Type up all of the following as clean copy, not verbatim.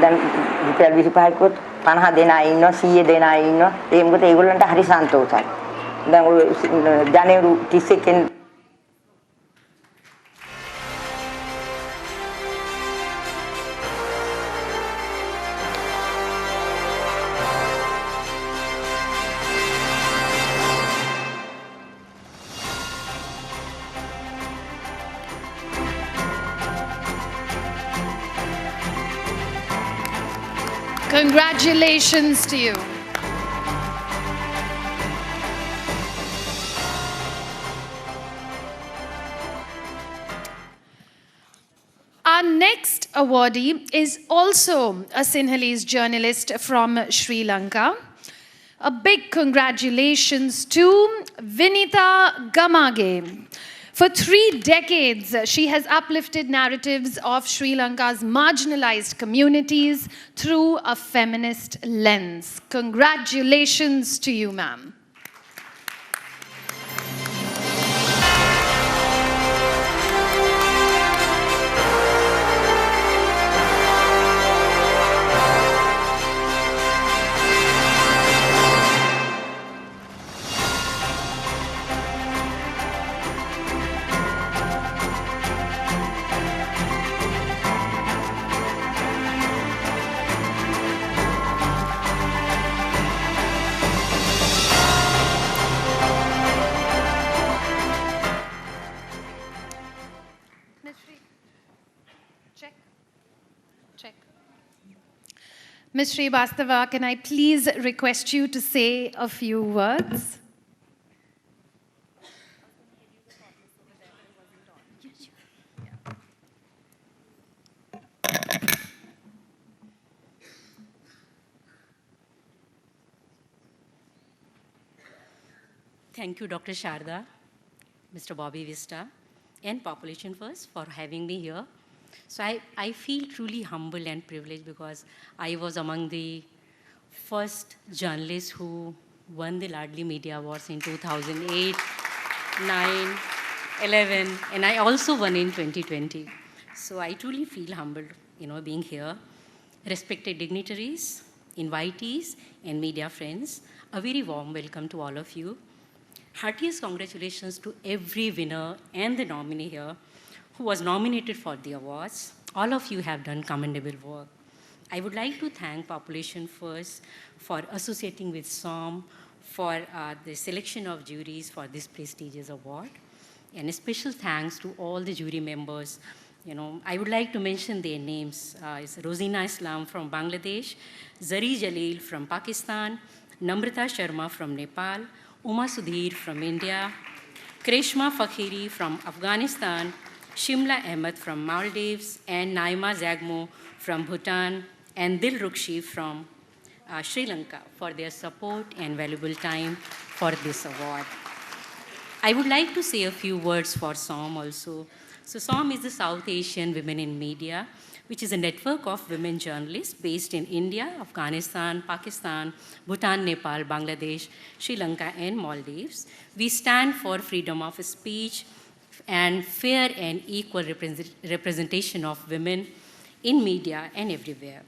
දැන් රුපියල් 25කුත් 50 දෙන අය ඉන්නවා 100 දෙන අය ඉන්නවා. ඒ මොකද ඒගොල්ලන්ට හරි සන්තෝෂයි. දැන් ඔය ජනේරු 31 Congratulations to you. Our next awardee is also a Sinhalese journalist from Sri Lanka. A big congratulations to Vinita Gamage. For 3 decades, she has uplifted narratives of Sri Lanka's marginalized communities through a feminist lens. Congratulations to you, ma'am. Ms. Srivastava, can I please request you to say a few words? Thank you, Dr. Sharda, Mr. Bobby Vista, and Population First for having me here. So I feel truly humble and privileged because I was among the first journalists who won the Laadli Media Awards in 2008, 9, 11, and I also won in 2020. So I truly feel humbled, being here. Respected dignitaries, invitees, and media friends, a very warm welcome to all of you. Heartiest congratulations to every winner and the nominee here who was nominated for the awards. All of you have done commendable work. I would like to thank Population First for associating with SOM for the selection of juries for this prestigious award. And a special thanks to all the jury members. I would like to mention their names. It's Rosina Islam from Bangladesh, Zari Jalil from Pakistan, Namrata Sharma from Nepal, Uma Sudhir from India, Krishma Fakhiri from Afghanistan, Shimla Ahmed from Maldives, and Naima Zagmo from Bhutan, and Dil Rukshi from Sri Lanka for their support and valuable time for this award. I would like to say a few words for SOM also. So SOM is the South Asian Women in Media, which is a network of women journalists based in India, Afghanistan, Pakistan, Bhutan, Nepal, Bangladesh, Sri Lanka, and Maldives. We stand for freedom of speech and fair and equal representation of women in media and everywhere.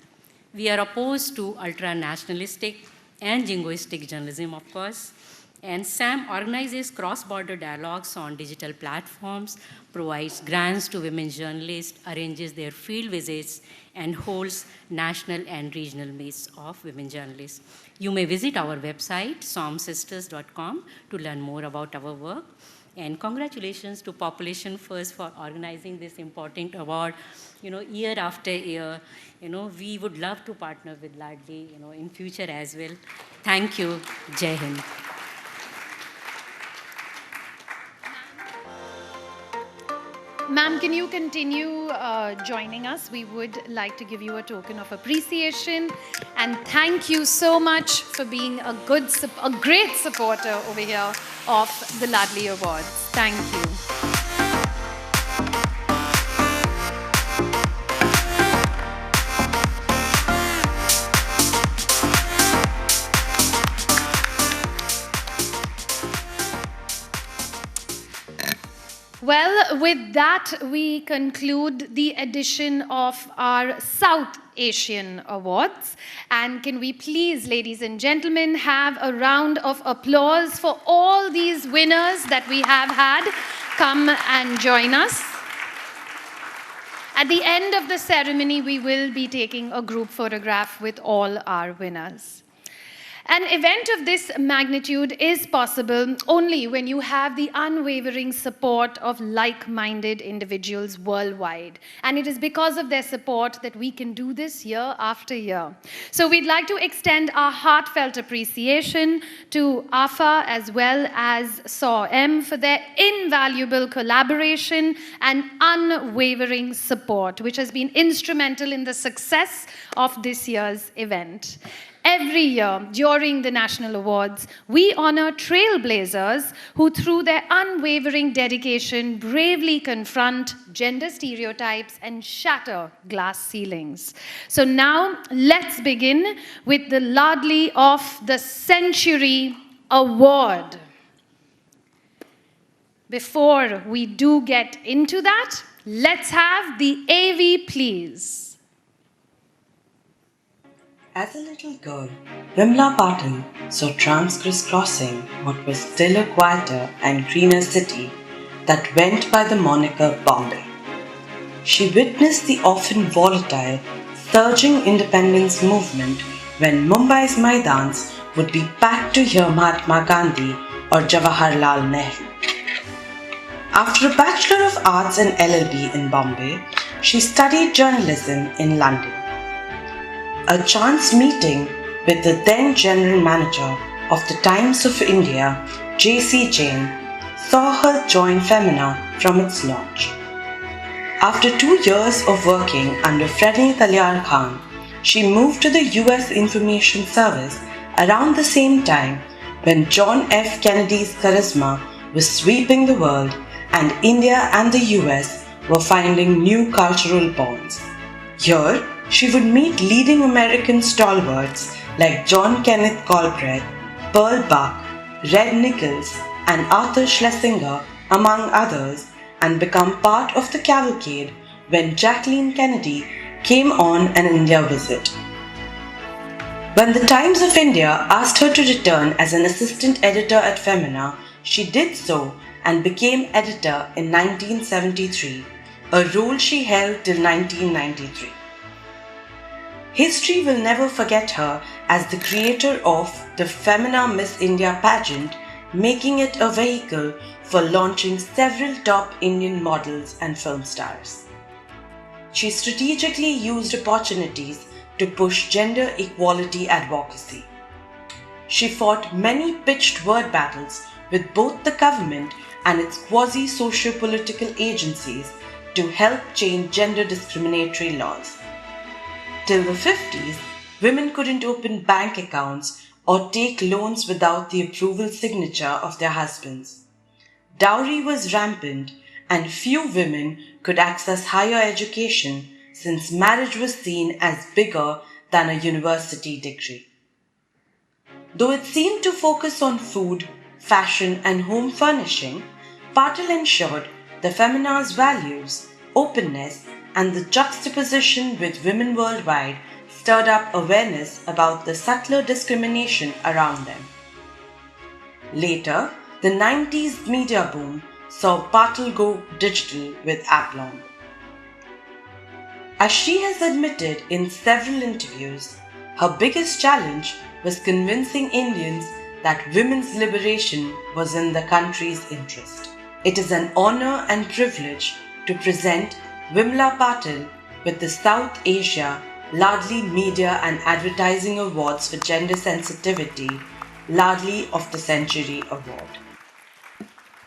We are opposed to ultra-nationalistic and jingoistic journalism, of course. And SAM organizes cross-border dialogues on digital platforms, provides grants to women journalists, arranges their field visits, and holds national and regional meets of women journalists. You may visit our website, somsisters.com, to learn more about our work. And congratulations to Population First for organizing this important award. Year after year, we would love to partner with Laadli, in future as well. Thank you. Jai Hind. Ma'am, can you continue joining us? We would like to give you a token of appreciation. And thank you so much for being a great supporter over here of the Laadli Awards. Thank you. Well, Well, with that, we conclude the edition of our South Asian Awards. And can we please, ladies and gentlemen, have a round of applause for all these winners that we have had come and join us. At the end of the ceremony, we will be taking a group photograph with all our winners. An event of this magnitude is possible only when you have the unwavering support of like-minded individuals worldwide. And it is because of their support that we can do this year after year. So we'd like to extend our heartfelt appreciation to AFA as well as SAW for their invaluable collaboration and unwavering support, which has been instrumental in the success of this year's event. Every year during the National Awards, we honor trailblazers who, through their unwavering dedication, bravely confront gender stereotypes and shatter glass ceilings. So now, let's begin with the Laadli of the Century Award. Before we do get into that, let's have the AV, please. As a little girl, Vimla Patil saw tramps crisscrossing what was still a quieter and greener city that went by the moniker Bombay. She witnessed the often volatile, surging independence movement when Mumbai's Maidans would be packed to hear Mahatma Gandhi or Jawaharlal Nehru. After a Bachelor of Arts and LLB in Bombay, she studied journalism in London. A chance meeting with the then General Manager of the Times of India, J.C. Jain, saw her join Femina from its launch. After 2 years of working under Freddie Talyar Khan, she moved to the US Information Service around the same time when John F. Kennedy's charisma was sweeping the world and India and the US were finding new cultural bonds. Here, she would meet leading American stalwarts like John Kenneth Galbraith, Pearl Buck, Red Nichols, and Arthur Schlesinger, among others, and become part of the cavalcade when Jacqueline Kennedy came on an India visit. When the Times of India asked her to return as an assistant editor at Femina, she did so and became editor in 1973, a role she held till 1993. History will never forget her as the creator of the Femina Miss India pageant, making it a vehicle for launching several top Indian models and film stars. She strategically used opportunities to push gender equality advocacy. She fought many pitched word battles with both the government and its quasi-socio-political agencies to help change gender discriminatory laws. Till the 50s, women couldn't open bank accounts or take loans without the approval signature of their husbands. Dowry was rampant and few women could access higher education since marriage was seen as bigger than a university degree. Though it seemed to focus on food, fashion and home furnishing, Patil ensured the Femina's values, openness and the juxtaposition with women worldwide stirred up awareness about the subtler discrimination around them. Later, the 90s media boom saw Patil go digital with aplomb. As she has admitted in several interviews, her biggest challenge was convincing Indians that women's liberation was in the country's interest. It is an honor and privilege to present Vimla Patil with the South Asia Laadli Media and Advertising Awards for Gender Sensitivity, Laadli of the Century Award.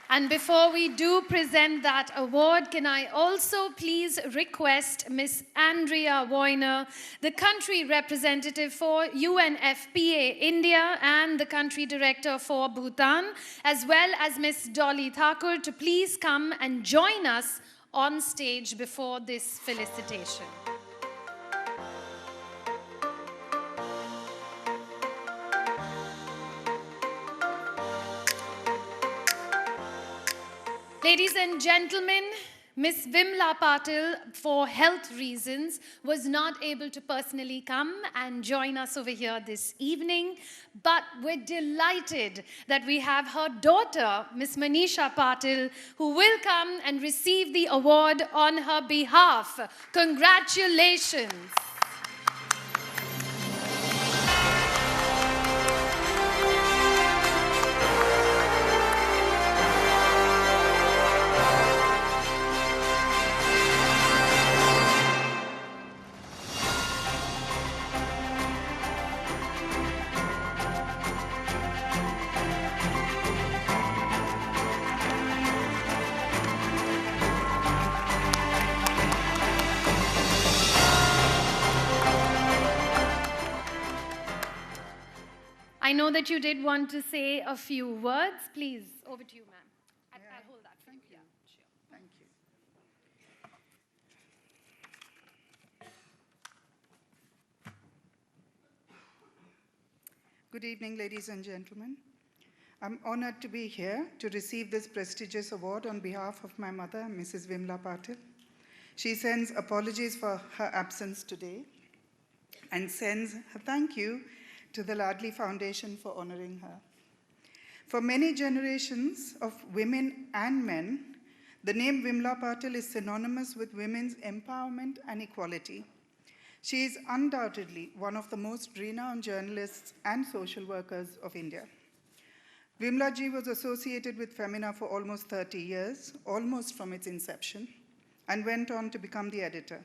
And before we do present that award, can I also please request Miss Andrea Woyner, the country representative for UNFPA India and the country director for Bhutan, as well as Miss Dolly Thakur to please come and join us on stage before this felicitation. Ladies and gentlemen, Miss Vimla Patil, for health reasons, was not able to personally come and join us over here this evening, but we're delighted that we have her daughter, Miss Manisha Patil, who will come and receive the award on her behalf. Congratulations. I know that you did want to say a few words. Please, over to you, ma'am. I'll hold that. Thank you. Yeah, sure. Thank you. Good evening, ladies and gentlemen. I'm honored to be here to receive this prestigious award on behalf of my mother, Mrs. Vimla Patil. She sends apologies for her absence today and sends a thank you to the Laadli Foundation for honoring her. For many generations of women and men, the name Vimla Patil is synonymous with women's empowerment and equality. She is undoubtedly one of the most renowned journalists and social workers of India. Vimla ji was associated with Femina for almost 30 years, almost from its inception, and went on to become the editor.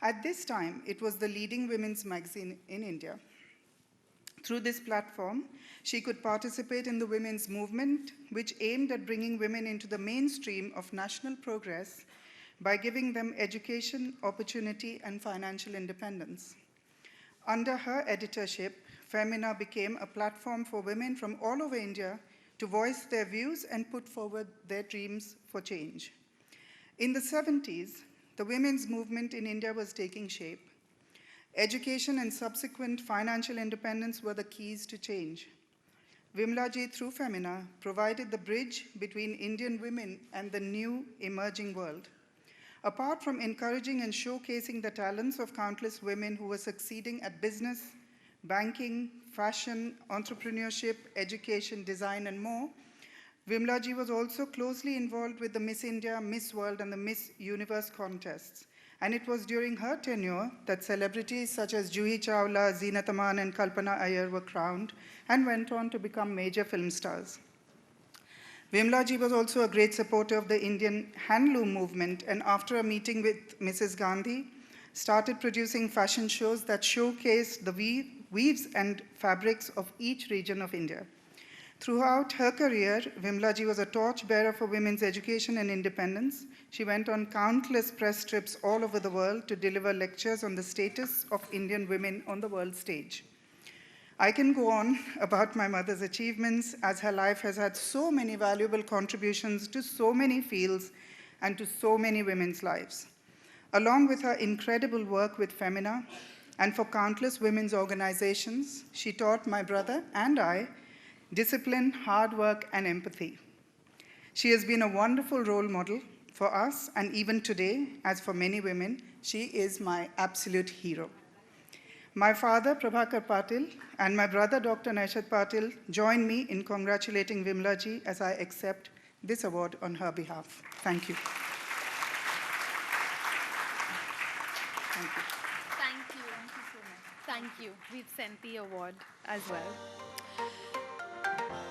At this time, it was the leading women's magazine in India. Through this platform, she could participate in the women's movement, which aimed at bringing women into the mainstream of national progress by giving them education, opportunity, and financial independence. Under her editorship, Femina became a platform for women from all over India to voice their views and put forward their dreams for change. In the 70s, the women's movement in India was taking shape. Education and subsequent financial independence were the keys to change. Vimla ji, through Femina, provided the bridge between Indian women and the new emerging world. Apart from encouraging and showcasing the talents of countless women who were succeeding at business, banking, fashion, entrepreneurship, education, design, and more, Vimla ji was also closely involved with the Miss India, Miss World, and the Miss Universe contests. And it was during her tenure that celebrities such as Juhi Chawla, Zeenat Aman, and Kalpana Iyer were crowned and went on to become major film stars. Vimla ji was also a great supporter of the Indian handloom movement, and after a meeting with Mrs. Gandhi, started producing fashion shows that showcased the weaves and fabrics of each region of India. Throughout her career, Vimla ji was a torchbearer for women's education and independence. She went on countless press trips all over the world to deliver lectures on the status of Indian women on the world stage. I can go on about my mother's achievements, as her life has had so many valuable contributions to so many fields and to so many women's lives. Along with her incredible work with Femina and for countless women's organizations, she taught my brother and I discipline, hard work, and empathy. She has been a wonderful role model for us, and even today, as for many women, she is my absolute hero. My father, Prabhakar Patil, and my brother, Dr. Naishat Patil, join me in congratulating Vimla ji as I accept this award on her behalf. Thank you. Thank you. Thank you. Thank you so much. Thank you. We've sent the award as well.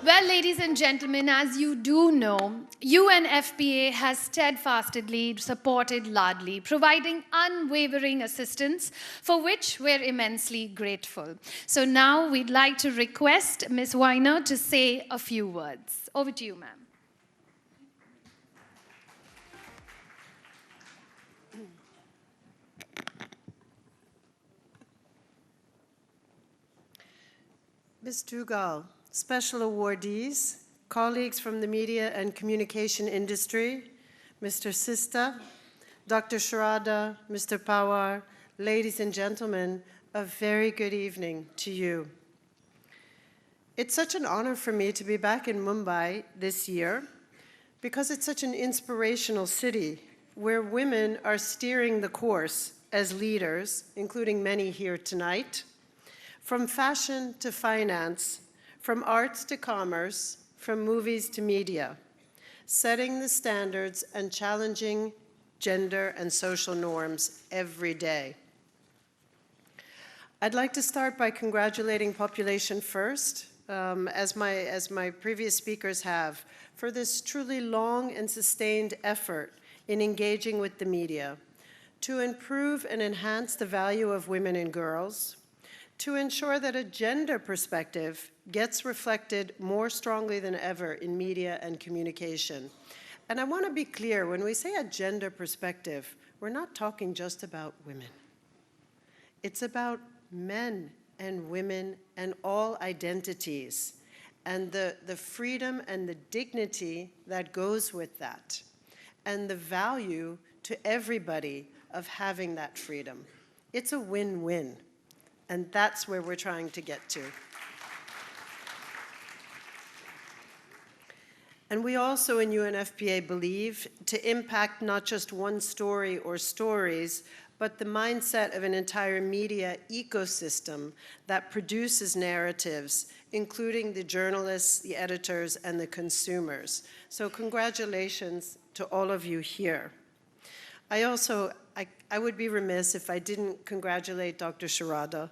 Well, ladies and gentlemen, as you do know, UNFPA has steadfastly supported Laadli, providing unwavering assistance, for which we're immensely grateful. So now we'd like to request Ms. Weiner to say a few words. Over to you, ma'am. Ms. Dugal, special awardees, colleagues from the media and communication industry, Mr. Sista, Dr. Sharada, Mr. Pawar, ladies and gentlemen, a very good evening to you. It's such an honor for me to be back in Mumbai this year because it's such an inspirational city where women are steering the course as leaders, including many here tonight, from fashion to finance, from arts to commerce, from movies to media, setting the standards and challenging gender and social norms every day. I'd like to start by congratulating Population First, as my previous speakers have, for this truly long and sustained effort in engaging with the media to improve and enhance the value of women and girls, to ensure that a gender perspective gets reflected more strongly than ever in media and communication. And I want to be clear, when we say a gender perspective, we're not talking just about women. It's about men and women and all identities, and the freedom and the dignity that goes with that, and the value to everybody of having that freedom. It's a win-win, and that's where we're trying to get to. And we also in UNFPA believe to impact not just one story or stories, but the mindset of an entire media ecosystem that produces narratives, including the journalists, the editors, and the consumers. So congratulations to all of you here. I would be remiss if I didn't congratulate Dr. Sharada,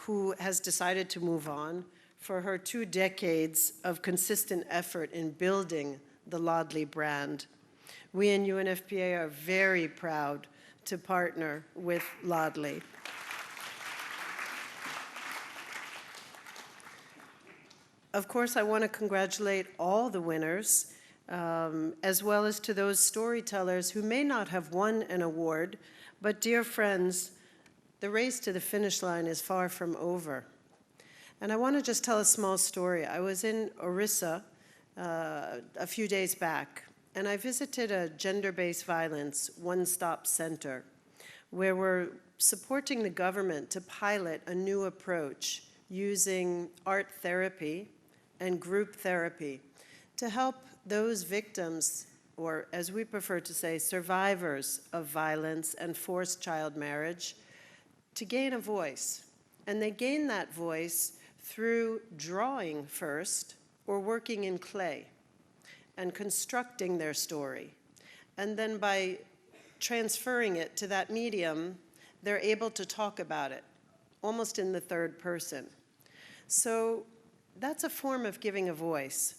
who has decided to move on, for her 2 decades of consistent effort in building the Laadli brand. We in UNFPA are very proud to partner with Laadli. Of course, I want to congratulate all the winners, as well as to those storytellers who may not have won an award, but dear friends, the race to the finish line is far from over. And I want to just tell a small story. I was in Orissa a few days back, and I visited a gender-based violence one-stop center where we're supporting the government to pilot a new approach using art therapy and group therapy to help those victims, or as we prefer to say, survivors of violence and forced child marriage, to gain a voice. And they gain that voice through drawing first or working in clay and constructing their story. And then by transferring it to that medium, they're able to talk about it, almost in the third person. So that's a form of giving a voice.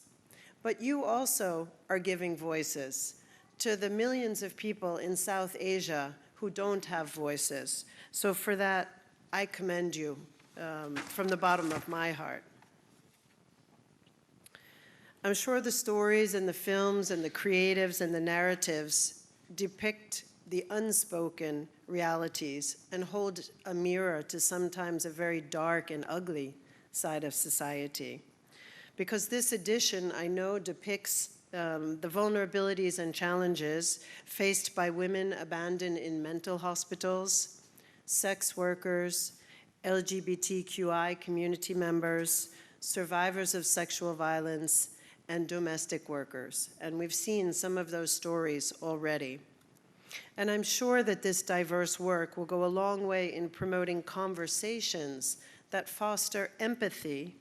But you also are giving voices to the millions of people in South Asia who don't have voices. So for that, I commend you from the bottom of my heart. I'm sure the stories and the films and the creatives and the narratives depict the unspoken realities and hold a mirror to sometimes a very dark and ugly side of society. Because this edition, I know, depicts the vulnerabilities and challenges faced by women abandoned in mental hospitals, sex workers, LGBTQI community members, survivors of sexual violence, and domestic workers. And we've seen some of those stories already. And I'm sure that this diverse work will go a long way in promoting conversations that foster empathy,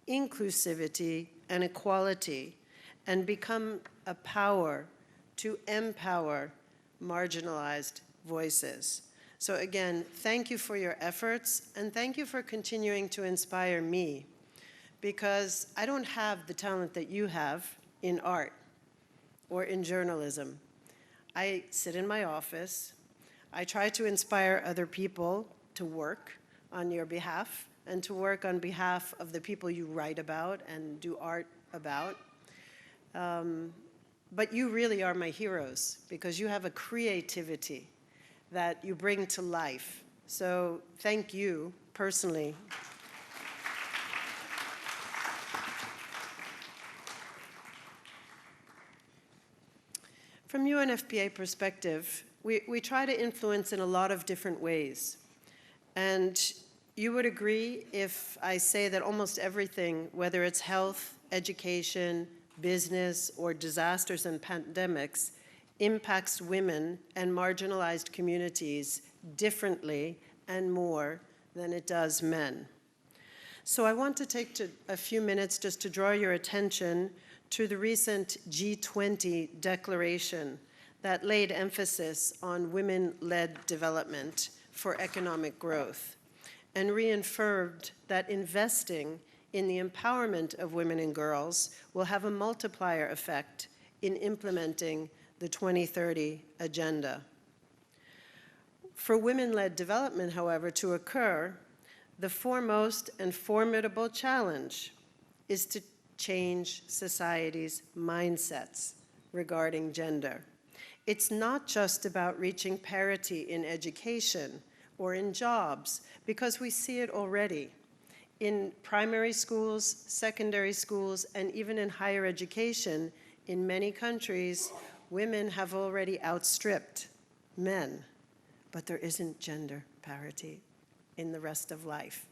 inclusivity, and equality, and become a power to empower marginalized voices. So again, thank you for your efforts, and thank you for continuing to inspire me, because I don't have the talent that you have in art or in journalism. I sit in my office, I try to inspire other people to work on your behalf and to work on behalf of the people you write about and do art about. But you really are my heroes because you have a creativity that you bring to life. So thank you personally. From UNFPA perspective, we try to influence in a lot of different ways. And you would agree if I say that almost everything, whether it's health, education, business, or disasters and pandemics impacts women and marginalized communities differently and more than it does men. So I want to take a few minutes just to draw your attention to the recent G20 declaration that laid emphasis on women-led development for economic growth and reaffirmed that investing in the empowerment of women and girls will have a multiplier effect in implementing the 2030 agenda. For women-led development, however, to occur, the foremost and formidable challenge is to change society's mindsets regarding gender. It's not just about reaching parity in education or in jobs, because we see it already. In primary schools, secondary schools, and even in higher education, in many countries, women have already outstripped men, but there isn't gender parity in the rest of life.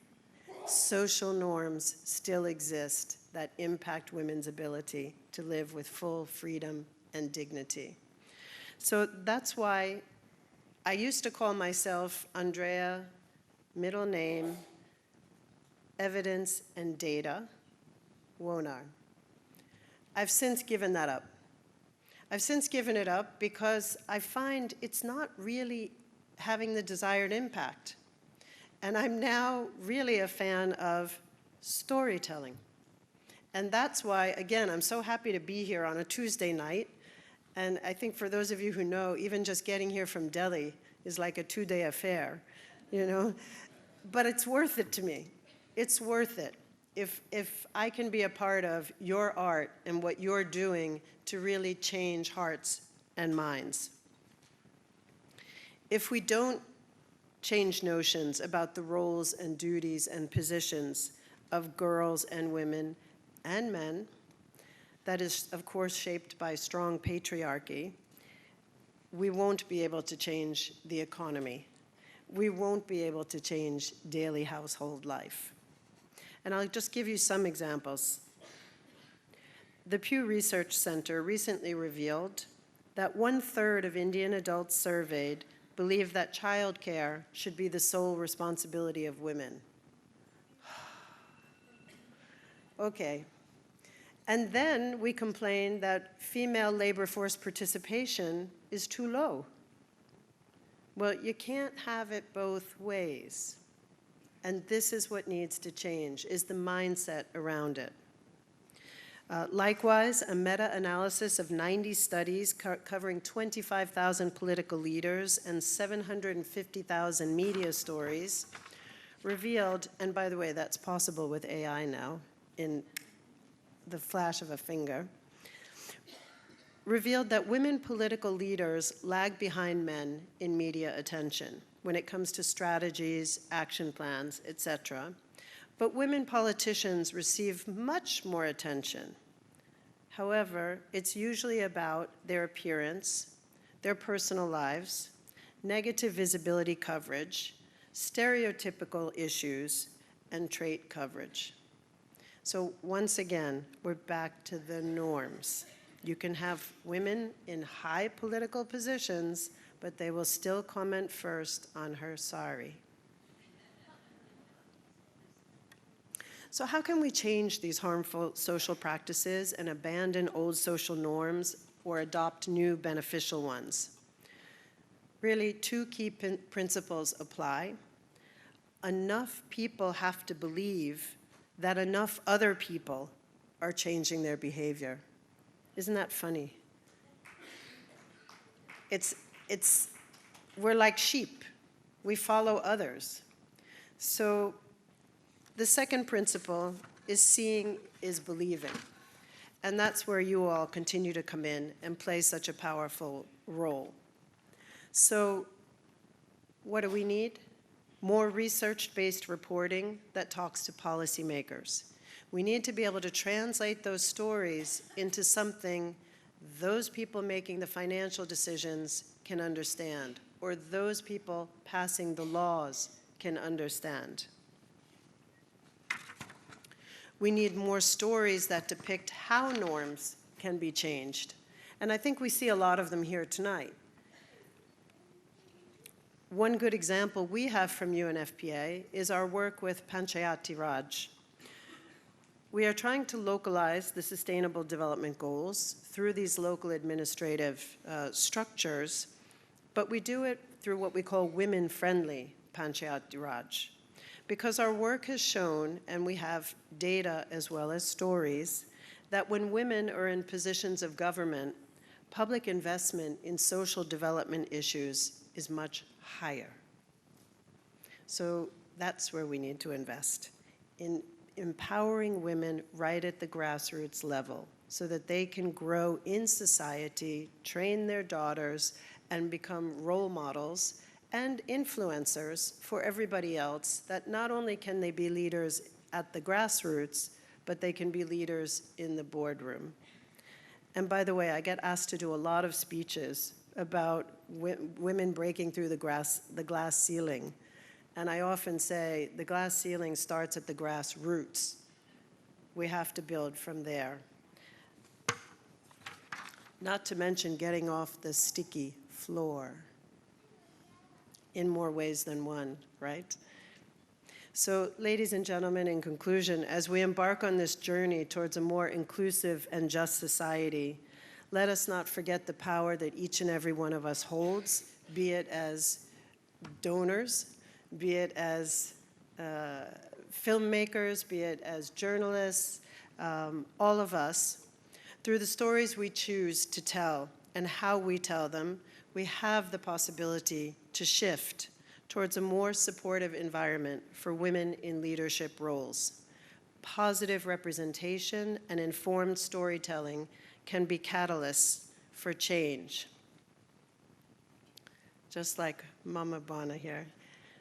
Social norms still exist that impact women's ability to live with full freedom and dignity. So that's why I used to call myself Andrea, middle name, evidence and data, Wonar. I've since given that up. I've since given it up because I find it's not really having the desired impact. And I'm now really a fan of storytelling. And that's why, again, I'm so happy to be here on a Tuesday night. And I think for those of you who know, even just getting here from Delhi is like a 2-day affair, you know? But it's worth it to me. It's worth it. If I can be a part of your art and what you're doing to really change hearts and minds. If we don't change notions about the roles and duties and positions of girls and women and men, that is, of course, shaped by strong patriarchy, we won't be able to change the economy. We won't be able to change daily household life. And I'll just give you some examples. The Pew Research Center recently revealed that 1/3 of Indian adults surveyed believe that childcare should be the sole responsibility of women. Okay. And then we complain that female labor force participation is too low. Well, you can't have it both ways. And this is what needs to change, is the mindset around it. Likewise, a meta-analysis of 90 studies covering 25,000 political leaders and 750,000 media stories revealed, and by the way, that's possible with AI now, in the flash of a finger, revealed that women political leaders lag behind men in media attention when it comes to strategies, action plans, etc. But women politicians receive much more attention. However, it's usually about their appearance, their personal lives, negative visibility coverage, stereotypical issues, and trait coverage. So once again, we're back to the norms. You can have women in high political positions, but they will still comment first on her sari. So how can we change these harmful social practices and abandon old social norms or adopt new beneficial ones? Really, two key principles apply. Enough people have to believe that enough other people are changing their behavior. Isn't that funny? We're like sheep. We follow others. So the second principle is seeing is believing. And that's where you all continue to come in and play such a powerful role. So what do we need? More research-based reporting that talks to policymakers. We need to be able to translate those stories into something those people making the financial decisions can understand, or those people passing the laws can understand. We need more stories that depict how norms can be changed. And I think we see a lot of them here tonight. One good example we have from UNFPA is our work with Panchayati Raj. We are trying to localize the Sustainable Development Goals through these local administrative structures, but we do it through what we call women-friendly Panchayati Raj. Because our work has shown, and we have data as well as stories, that when women are in positions of government, public investment in social development issues is much higher. So that's where we need to invest, in empowering women right at the grassroots level so that they can grow in society, train their daughters, and become role models and influencers for everybody else, that not only can they be leaders at the grassroots, but they can be leaders in the boardroom. And by the way, I get asked to do a lot of speeches about women breaking through the glass ceiling. And I often say the glass ceiling starts at the grassroots. We have to build from there. Not to mention getting off the sticky floor in more ways than one, right? So, ladies and gentlemen, in conclusion, as we embark on this journey towards a more inclusive and just society, let us not forget the power that each and every one of us holds, be it as donors, be it as filmmakers, be it as journalists, all of us. Through the stories we choose to tell and how we tell them, we have the possibility to shift towards a more supportive environment for women in leadership roles. Positive representation and informed storytelling can be catalysts for change. Just like Mama Bana here.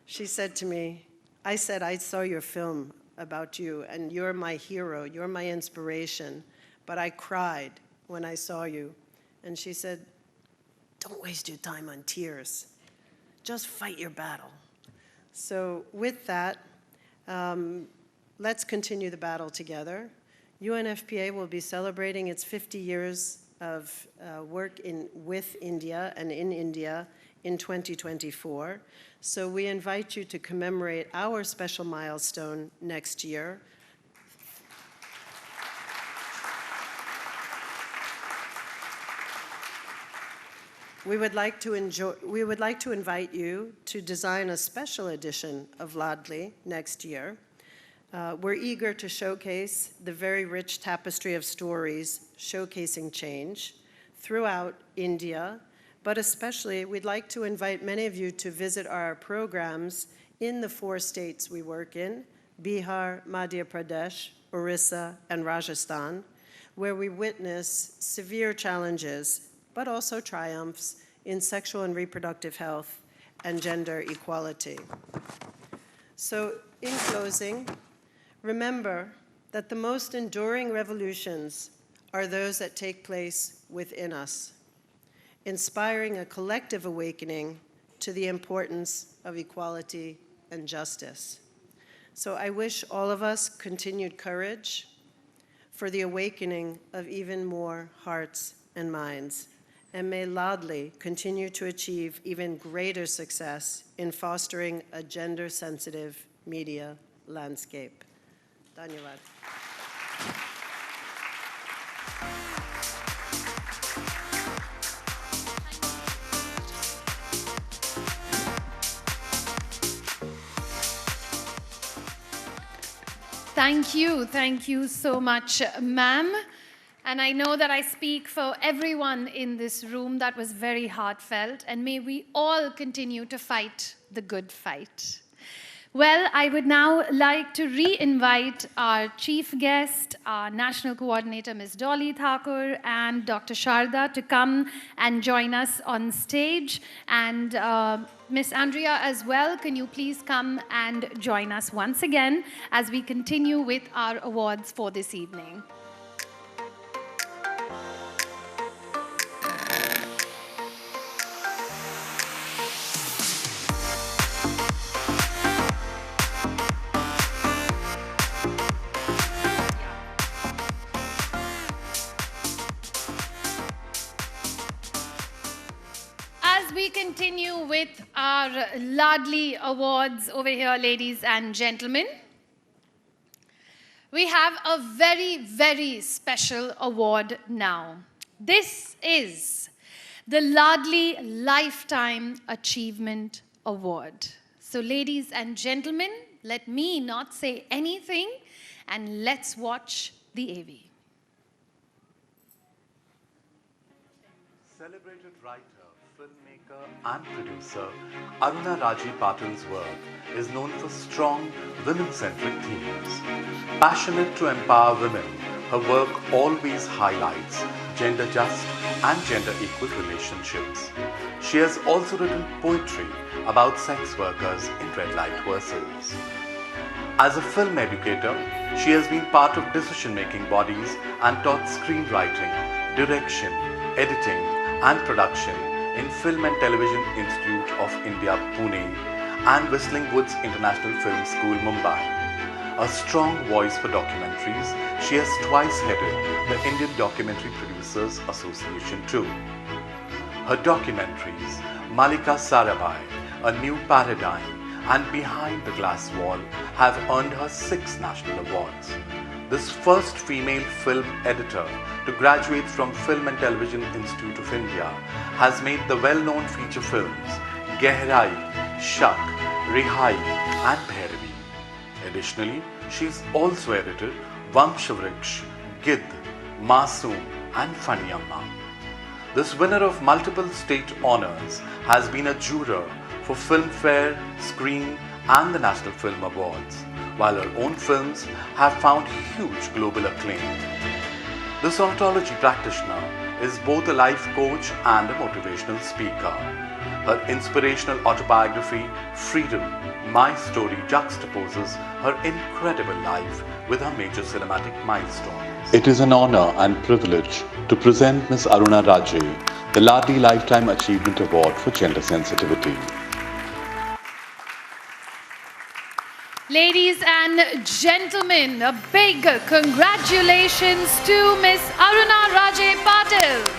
She said to me, I said, I saw your film about you, and you're my hero, you're my inspiration, but I cried when I saw you. And she said, don't waste your time on tears. Just fight your battle. So with that, let's continue the battle together. UNFPA will be celebrating its 50 years of work with India and in India in 2024. So we invite you to commemorate our special milestone next year. We would like to invite you to design a special edition of Laadli next year. We're eager to showcase the very rich tapestry of stories showcasing change throughout India, but especially we'd like to invite many of you to visit our programs in the 4 states we work in, Bihar, Madhya Pradesh, Orissa, and Rajasthan, where we witness severe challenges but also triumphs in sexual and reproductive health and gender equality. So, in closing, remember that the most enduring revolutions are those that take place within us, inspiring a collective awakening to the importance of equality and justice. So I wish all of us continued courage for the awakening of even more hearts and minds. And may Laadli continue to achieve even greater success in fostering a gender-sensitive media landscape. Dhanyavad. Thank you so much, ma'am. And I know that I speak for everyone in this room. That was very heartfelt. And may we all continue to fight the good fight. Well, I would now like to re-invite our chief guest, our national coordinator, Ms. Dolly Thakur, and Dr. Sharda to come and join us on stage. And Ms. Andrea as well, can you please come and join us once again as we continue with our awards for this evening. as we continue with our Laadli Awards over here, ladies and gentlemen, we have a very, very special award now. This is the Laadli Lifetime Achievement Award. So, ladies and gentlemen, let me not say anything and let's watch the AV. Celebrated writer, filmmaker and producer Aruna Raji Patil's work is known for strong women-centric themes. Passionate to empower women, her work always highlights gender-just and gender-equal relationships. She has also written poetry about sex workers in red light verses. As a film educator, she has been part of decision-making bodies and taught screenwriting, direction, editing and production in Film and Television Institute of India, Pune and Whistling Woods International Film School, Mumbai. A strong voice for documentaries, she has twice headed the Indian Documentary Producers Association too. Her documentaries, Malika Sarabhai, A New Paradigm and Behind the Glass Wall have earned her 6 national awards. This first female film editor to graduate from Film and Television Institute of India has made the well-known feature films Gehrai, Shak, Rihai and Bhairavi. Additionally, she has also edited Vangshavriksha, Gidd, Masoom and Funny Amma. This winner of multiple state honours has been a juror for Filmfare, Screen and the National Film Awards, while her own films have found huge global acclaim. This ontology practitioner is both a life coach and a motivational speaker. Her inspirational autobiography, Freedom, My Story, juxtaposes her incredible life with her major cinematic milestones. It is an honor and privilege to present Ms. Aruna Raji, the Laadli Lifetime Achievement Award for Gender Sensitivity. Ladies and gentlemen, a big congratulations to Miss Aruna Raji Patil.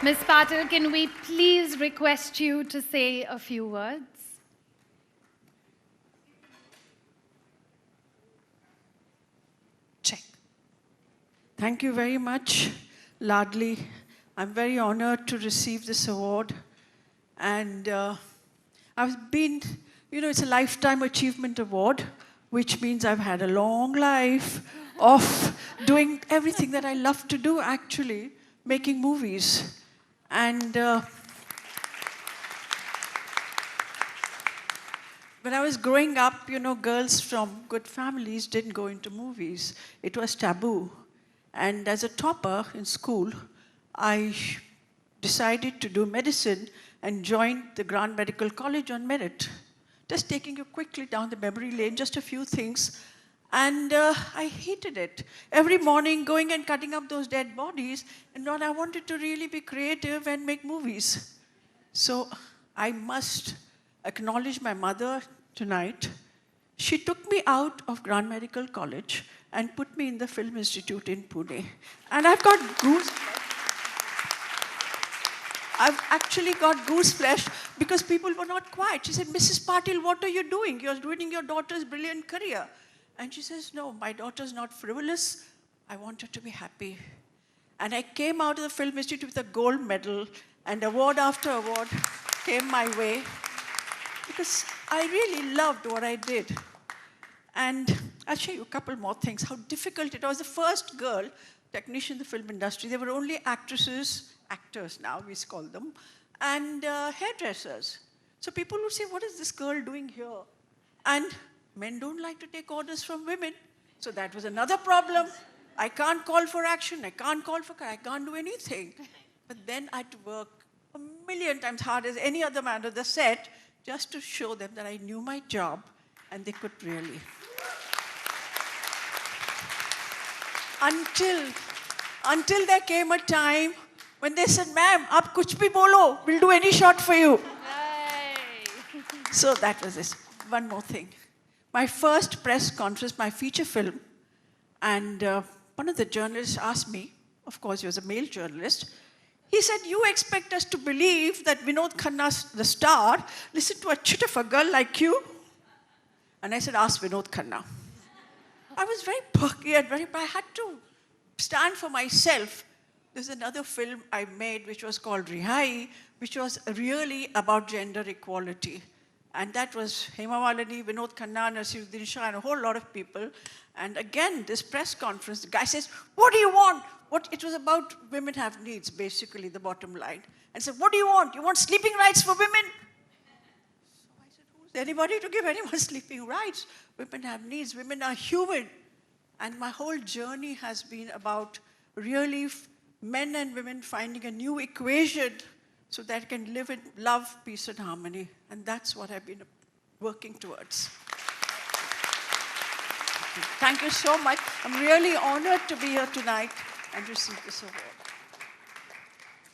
Ms. Patil, can we please request you to say a few words? Check. Thank you very much, Laadli. I'm very honored to receive this award. And I've been, it's a Lifetime Achievement Award, which means I've had a long life of doing everything that I love to do, actually, making movies. And when I was growing up, girls from good families didn't go into movies. It was taboo. And as a topper in school, I decided to do medicine and joined the Grand Medical College on merit. Just taking you quickly down the memory lane, just a few things. And I hated it. Every morning going and cutting up those dead bodies, and I wanted to really be creative and make movies. So I must acknowledge my mother tonight. She took me out of Grand Medical College and put me in the Film Institute in Pune. And I've got I've actually got gooseflesh because people were not quiet. She said, Mrs. Patil, what are you doing? You're ruining your daughter's brilliant career. And she says, no, my daughter's not frivolous. I want her to be happy. And I came out of the Film Institute with a gold medal, and award after award came my way because I really loved what I did. And I'll show you a couple more things, how difficult it was. The first girl technician in the film industry, there were only actresses, actors now we call them, and hairdressers. So people would say, what is this girl doing here? And men don't like to take orders from women. So that was another problem. I can't call for action. I can't do anything. But then I had to work a million times hard as any other man on the set just to show them that I knew my job and they could really. Until there came a time when they said, ma'am, aap kuch bhi bolo, we'll do any shot for you. So that was this. One more thing. My first press conference, my feature film, and one of the journalists asked me, of course he was a male journalist, he said, you expect us to believe that Vinod Khanna, the star, listened to a chit of a girl like you? And I said, ask Vinod Khanna. I was very perky and I had to stand for myself. There's another film I made which was called Rihai, which was really about gender equality. And that was Hema Malini, Vinod Khanna, Nasiruddin Shah, and a whole lot of people. And again, this press conference, the guy says, what do you want? It was about women have needs, basically, the bottom line. And said, what do you want? You want sleeping rights for women? So I said, who's anybody to give anyone sleeping rights? Women have needs. Women are human. And my whole journey has been about really men and women finding a new equation so that can live in love, peace, and harmony. And that's what I've been working towards. Thank you so much. I'm really honored to be here tonight and receive this award.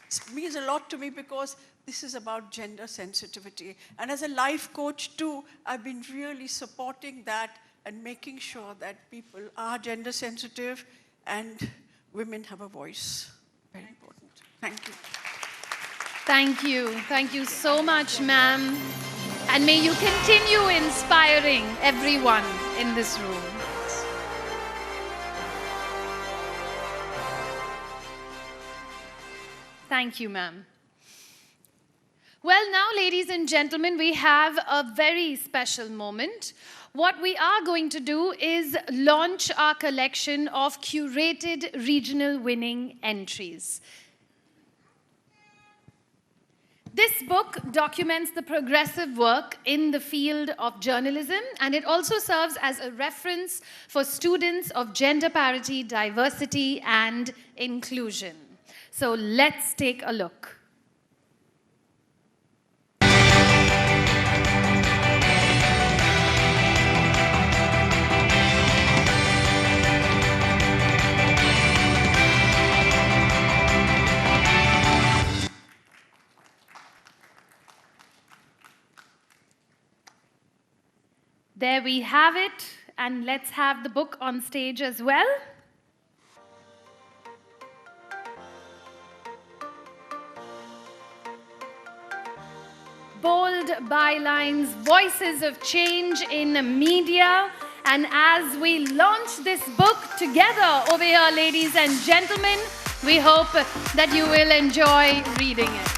It means a lot to me because this is about gender sensitivity. And as a life coach too, I've been really supporting that and making sure that people are gender sensitive and women have a voice. Very important. Thank you. Thank you. Thank you so much, ma'am. And may you continue inspiring everyone in this room. Thank you, ma'am. Well, now, ladies and gentlemen, we have a very special moment. What we are going to do is launch our collection of curated regional winning entries. This book documents the progressive work in the field of journalism, and it also serves as a reference for students of gender parity, diversity, and inclusion. So let's take a look. There we have it, and let's have the book on stage as well. Bold bylines, voices of change in media. And as we launch this book together over here, ladies and gentlemen, we hope that you will enjoy reading it.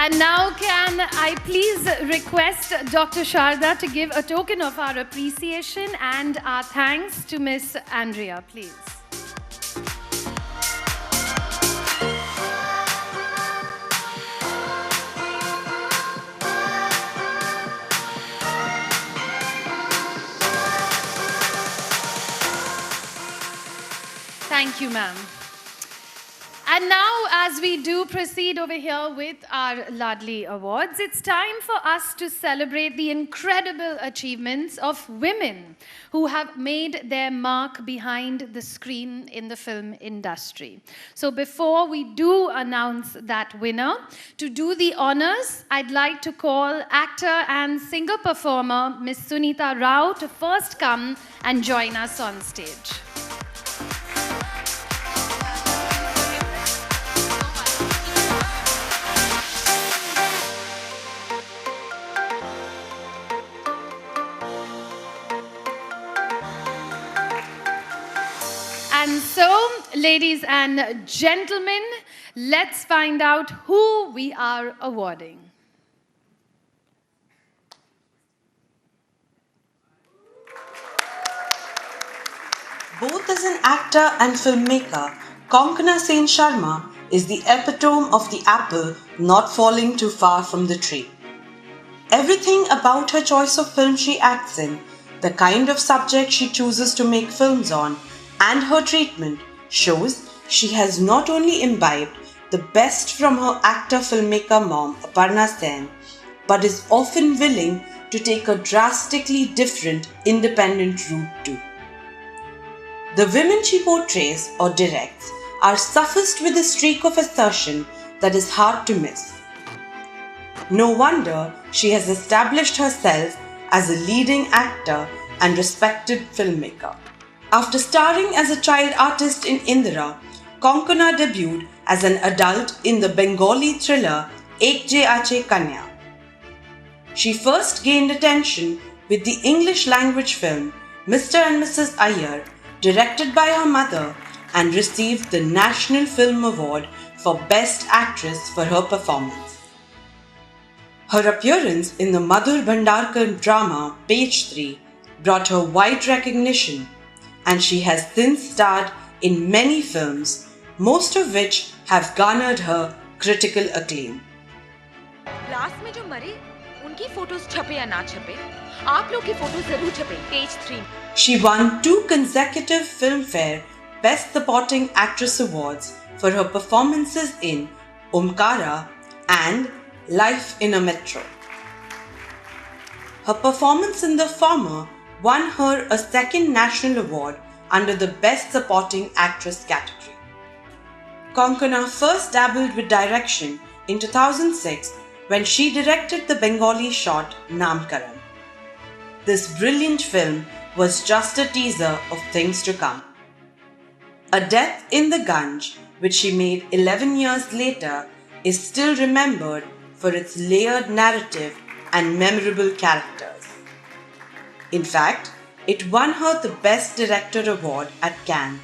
And now can I please request Dr. Sharda to give a token of our appreciation and our thanks to Miss Andrea, please. Thank you, ma'am. And now, as we do proceed over here with our Laadli Awards, it's time for us to celebrate the incredible achievements of women who have made their mark behind the screen in the film industry. So before we do announce that winner, to do the honors, I'd like to call actor and singer-performer Miss Sunita Rao to first come and join us on stage. Ladies and gentlemen, let's find out who we are awarding. Both as an actor and filmmaker, Konkona Sen Sharma is the epitome of the apple not falling too far from the tree. Everything about her choice of film she acts in, the kind of subject she chooses to make films on, and her treatment shows she has not only imbibed the best from her actor-filmmaker mom, Aparna Sen, but is often willing to take a drastically different, independent route too. The women she portrays or directs are suffused with a streak of assertion that is hard to miss. No wonder she has established herself as a leading actor and respected filmmaker. After starring as a child artist in Indira, Konkona debuted as an adult in the Bengali thriller Ek Je Ache Kanya. She first gained attention with the English language film Mr. and Mrs. Iyer, directed by her mother, and received the National Film Award for Best Actress for her performance. Her appearance in the Madhur Bhandarkar drama Page 3 brought her wide recognition, and she has since starred in many films, most of which have garnered her critical acclaim. Class में जो मरे उनकी photos छपे या ना छपे आप लोग की फोटो जरूर छपे page 3. She won 2 consecutive Filmfare Best Supporting Actress Awards for her performances in Omkara and Life in a Metro. Her performance in the former won her a second national award under the Best Supporting Actress category. Konkona first dabbled with direction in 2006 when she directed the Bengali short Namkaran. This brilliant film was just a teaser of things to come. A Death in the Ganj, which she made 11 years later, is still remembered for its layered narrative and memorable characters. In fact, it won her the Best Director award at Cannes,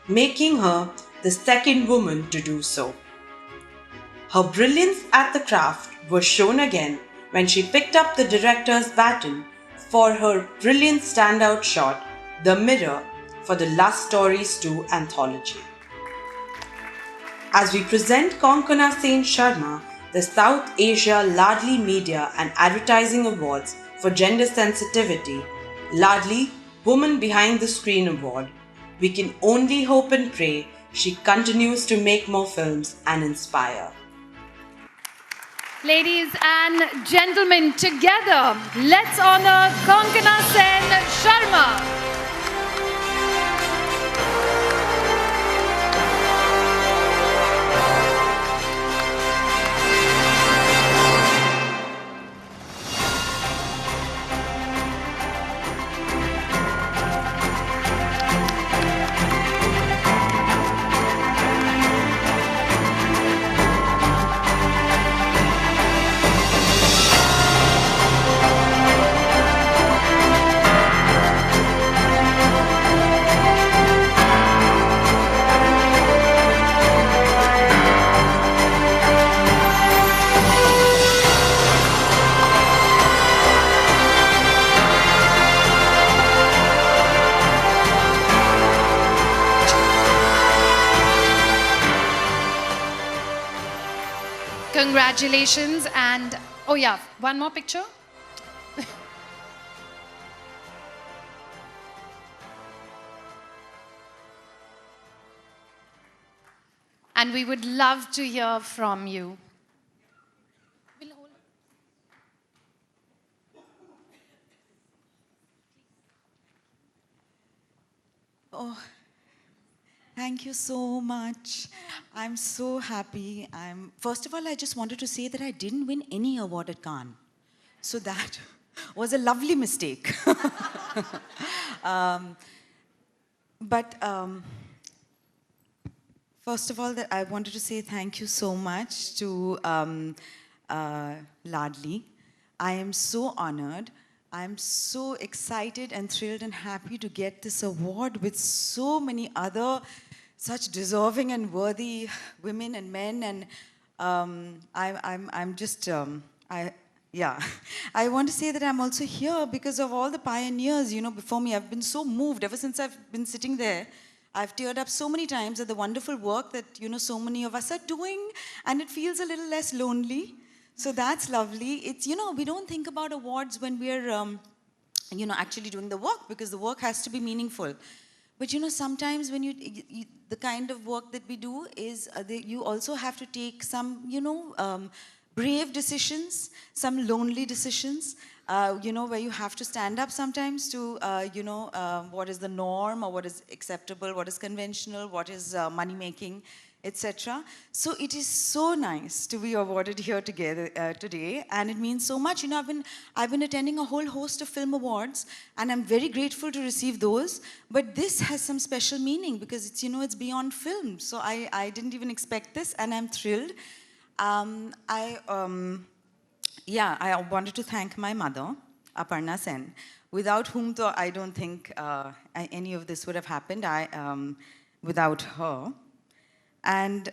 making her the second woman to do so. Her brilliance at the craft was shown again when she picked up the director's baton for her brilliant standout shot, The Mirror, for the Lust Stories 2 anthology. As we present Konkona Sen Sharma the South Asia Laadli Media and Advertising Awards for Gender Sensitivity, Laadli Woman Behind the Screen Award, we can only hope and pray she continues to make more films and inspire. Ladies and gentlemen, together, let's honor Konkona Sen Sharma. Congratulations, and oh yeah, one more picture. And we would love to hear from you. Oh, thank you so much. I'm so happy. First of all, I just wanted to say that I didn't win any award at Cannes. So that was a lovely mistake. First of all, I wanted to say thank you so much to Laadli. I am so honored. I'm so excited and thrilled and happy to get this award with so many other such deserving and worthy women and men, and I'm just, yeah. I want to say that I'm also here because of all the pioneers, before me. I've been so moved ever since I've been sitting there. I've teared up so many times at the wonderful work that, so many of us are doing, and it feels a little less lonely. So that's lovely. It's, we don't think about awards when we're, actually doing the work, because the work has to be meaningful. But, sometimes when the kind of work that we do is, you also have to take some, brave decisions, some lonely decisions, where you have to stand up sometimes to, what is the norm, or what is acceptable, what is conventional, what is money-making, etc. So it is so nice to be awarded here together today, and it means so much. I've been attending a whole host of film awards, and I'm very grateful to receive those. But this has some special meaning because it's it's beyond film. So I didn't even expect this, and I'm thrilled. I wanted to thank my mother, Aparna Sen, without whom I don't think any of this would have happened. Without her. And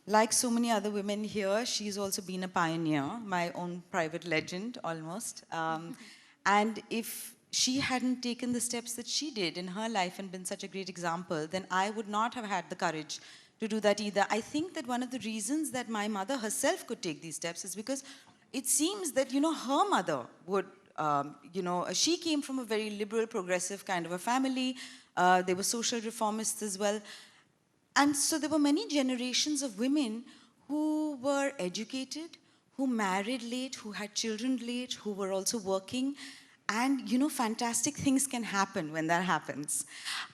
like so many other women here, she's also been a pioneer, my own private legend almost. And if she hadn't taken the steps that she did in her life and been such a great example, then I would not have had the courage to do that either. I think that one of the reasons that my mother herself could take these steps is because it seems that, her mother would, she came from a very liberal, progressive kind of a family. They were social reformists as well. And so there were many generations of women who were educated, who married late, who had children late, who were also working. And, fantastic things can happen when that happens.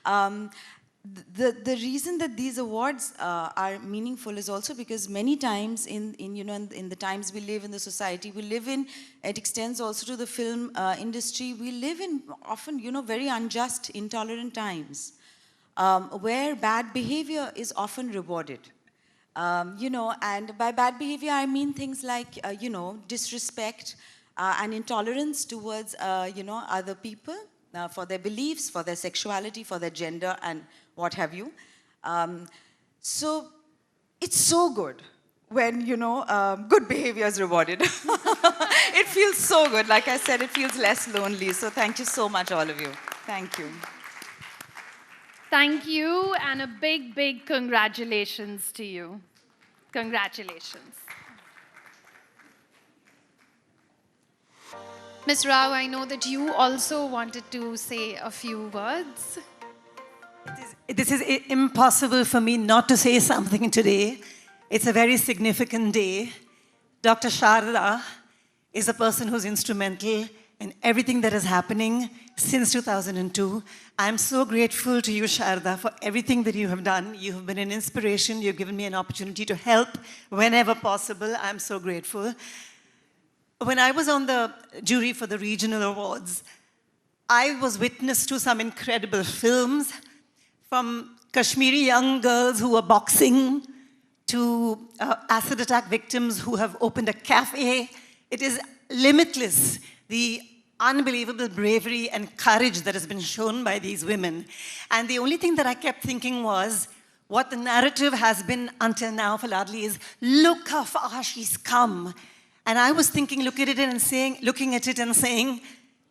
The reason that these awards are meaningful is also because many times in the times we live, in the society we live in, it extends also to the film industry. We live in often, very unjust, intolerant times where bad behavior is often rewarded. And by bad behavior, I mean things like, disrespect and intolerance towards, other people for their beliefs, for their sexuality, for their gender, and what have you. So it's so good when, good behavior is rewarded. It feels so good. Like I said, it feels less lonely. So thank you so much, all of you. Thank you. Thank you, and a big, big congratulations to you. Congratulations. Ms. Rao, I know that you also wanted to say a few words. This is impossible for me not to say something today. It's a very significant day. Dr. Sharda is a person who's instrumental in everything that is happening since 2002. I'm so grateful to you, Sharda, for everything that you have done. You have been an inspiration. You've given me an opportunity to help whenever possible. I'm so grateful. When I was on the jury for the regional awards, I was witness to some incredible films, from Kashmiri young girls who were boxing to acid attack victims who have opened a cafe. It is limitless, the unbelievable bravery and courage that has been shown by these women. And the only thing that I kept thinking was, what the narrative has been until now for Laadli is, look how far she's come. And I was thinking, looking at it and saying,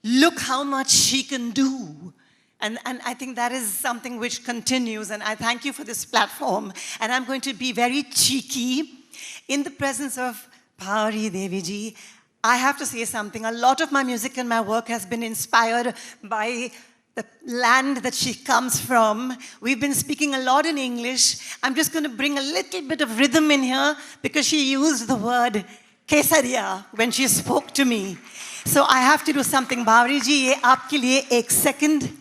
look how much she can do. And I think that is something which continues, and I thank you for this platform. And I'm going to be very cheeky. In the presence of Pauri Devi ji, I have to say something. A lot of my music and my work has been inspired by the land that she comes from. We've been speaking a lot in English. I'm just going to bring a little bit of rhythm in here because she used the word Kesariya when she spoke to me. So I have to do something. Pauri ji, ye aapke liye ek second.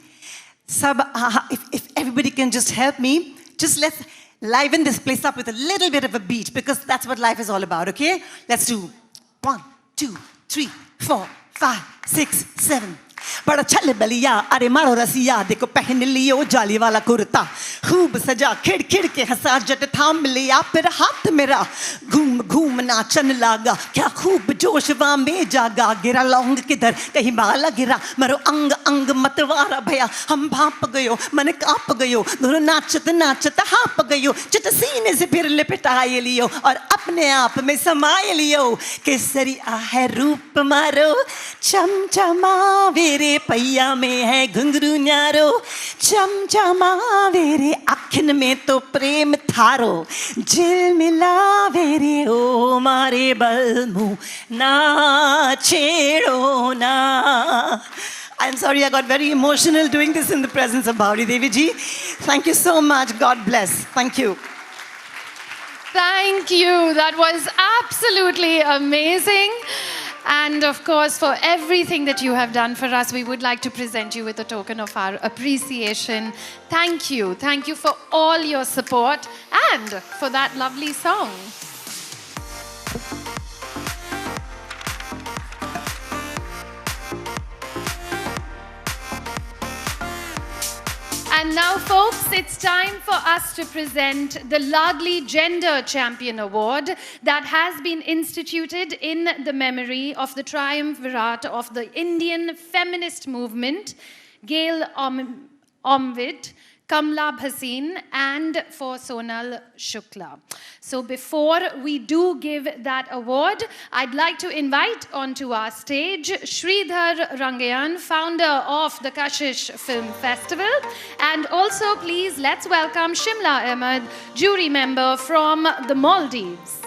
If everybody can just help me, just let's liven this place up with a little bit of a beat, because that's what life is all about, okay? Let's do 1, 2, 3, 4, 5, 6, 7. बड़ा चल बलिया अरे मारो रसिया देखो पहन लियो जाली वाला कुर्ता खूब सजा खिड़ खिड़ के हंसा जट थाम लिया फिर हाथ मेरा घूम घूम नाचन लागा क्या खूब जोशवा में जागा गिरा लौंग किधर कहीं बाला गिरा मरो अंग अंग मतवारा भया हम भाप गयो मन काप गयो दोनों नाचत नाचत हाप गयो चित सीने से फिर लिपटाए लियो और अपने आप में समाये लियो केसरिया है रूप मारो चमचमावे रे पैया में है घुंघरू न्यारो चमचमावे रे आखिन में तो प्रेम थारो झिलमिलावे रे ओ मारे बलमू ना छेड़ो ना. I'm sorry, I got very emotional doing this in the presence of Bhauri Devi ji. Thank you so much. God bless. Thank you. Thank you. That was absolutely amazing. And of course, for everything that you have done for us, we would like to present you with a token of our appreciation. Thank you. Thank you for all your support and for that lovely song. And now, folks, it's time for us to present the Laadli Gender Champion Award that has been instituted in the memory of the triumvirate of the Indian feminist movement, Gail Omvid, Kamla Bhasin, and for Sonal Shukla. So before we do give that award, I'd like to invite onto our stage Sridhar Rangayan, founder of the Kashish Film Festival. And also, please, let's welcome Shimla Ahmed, jury member from the Maldives.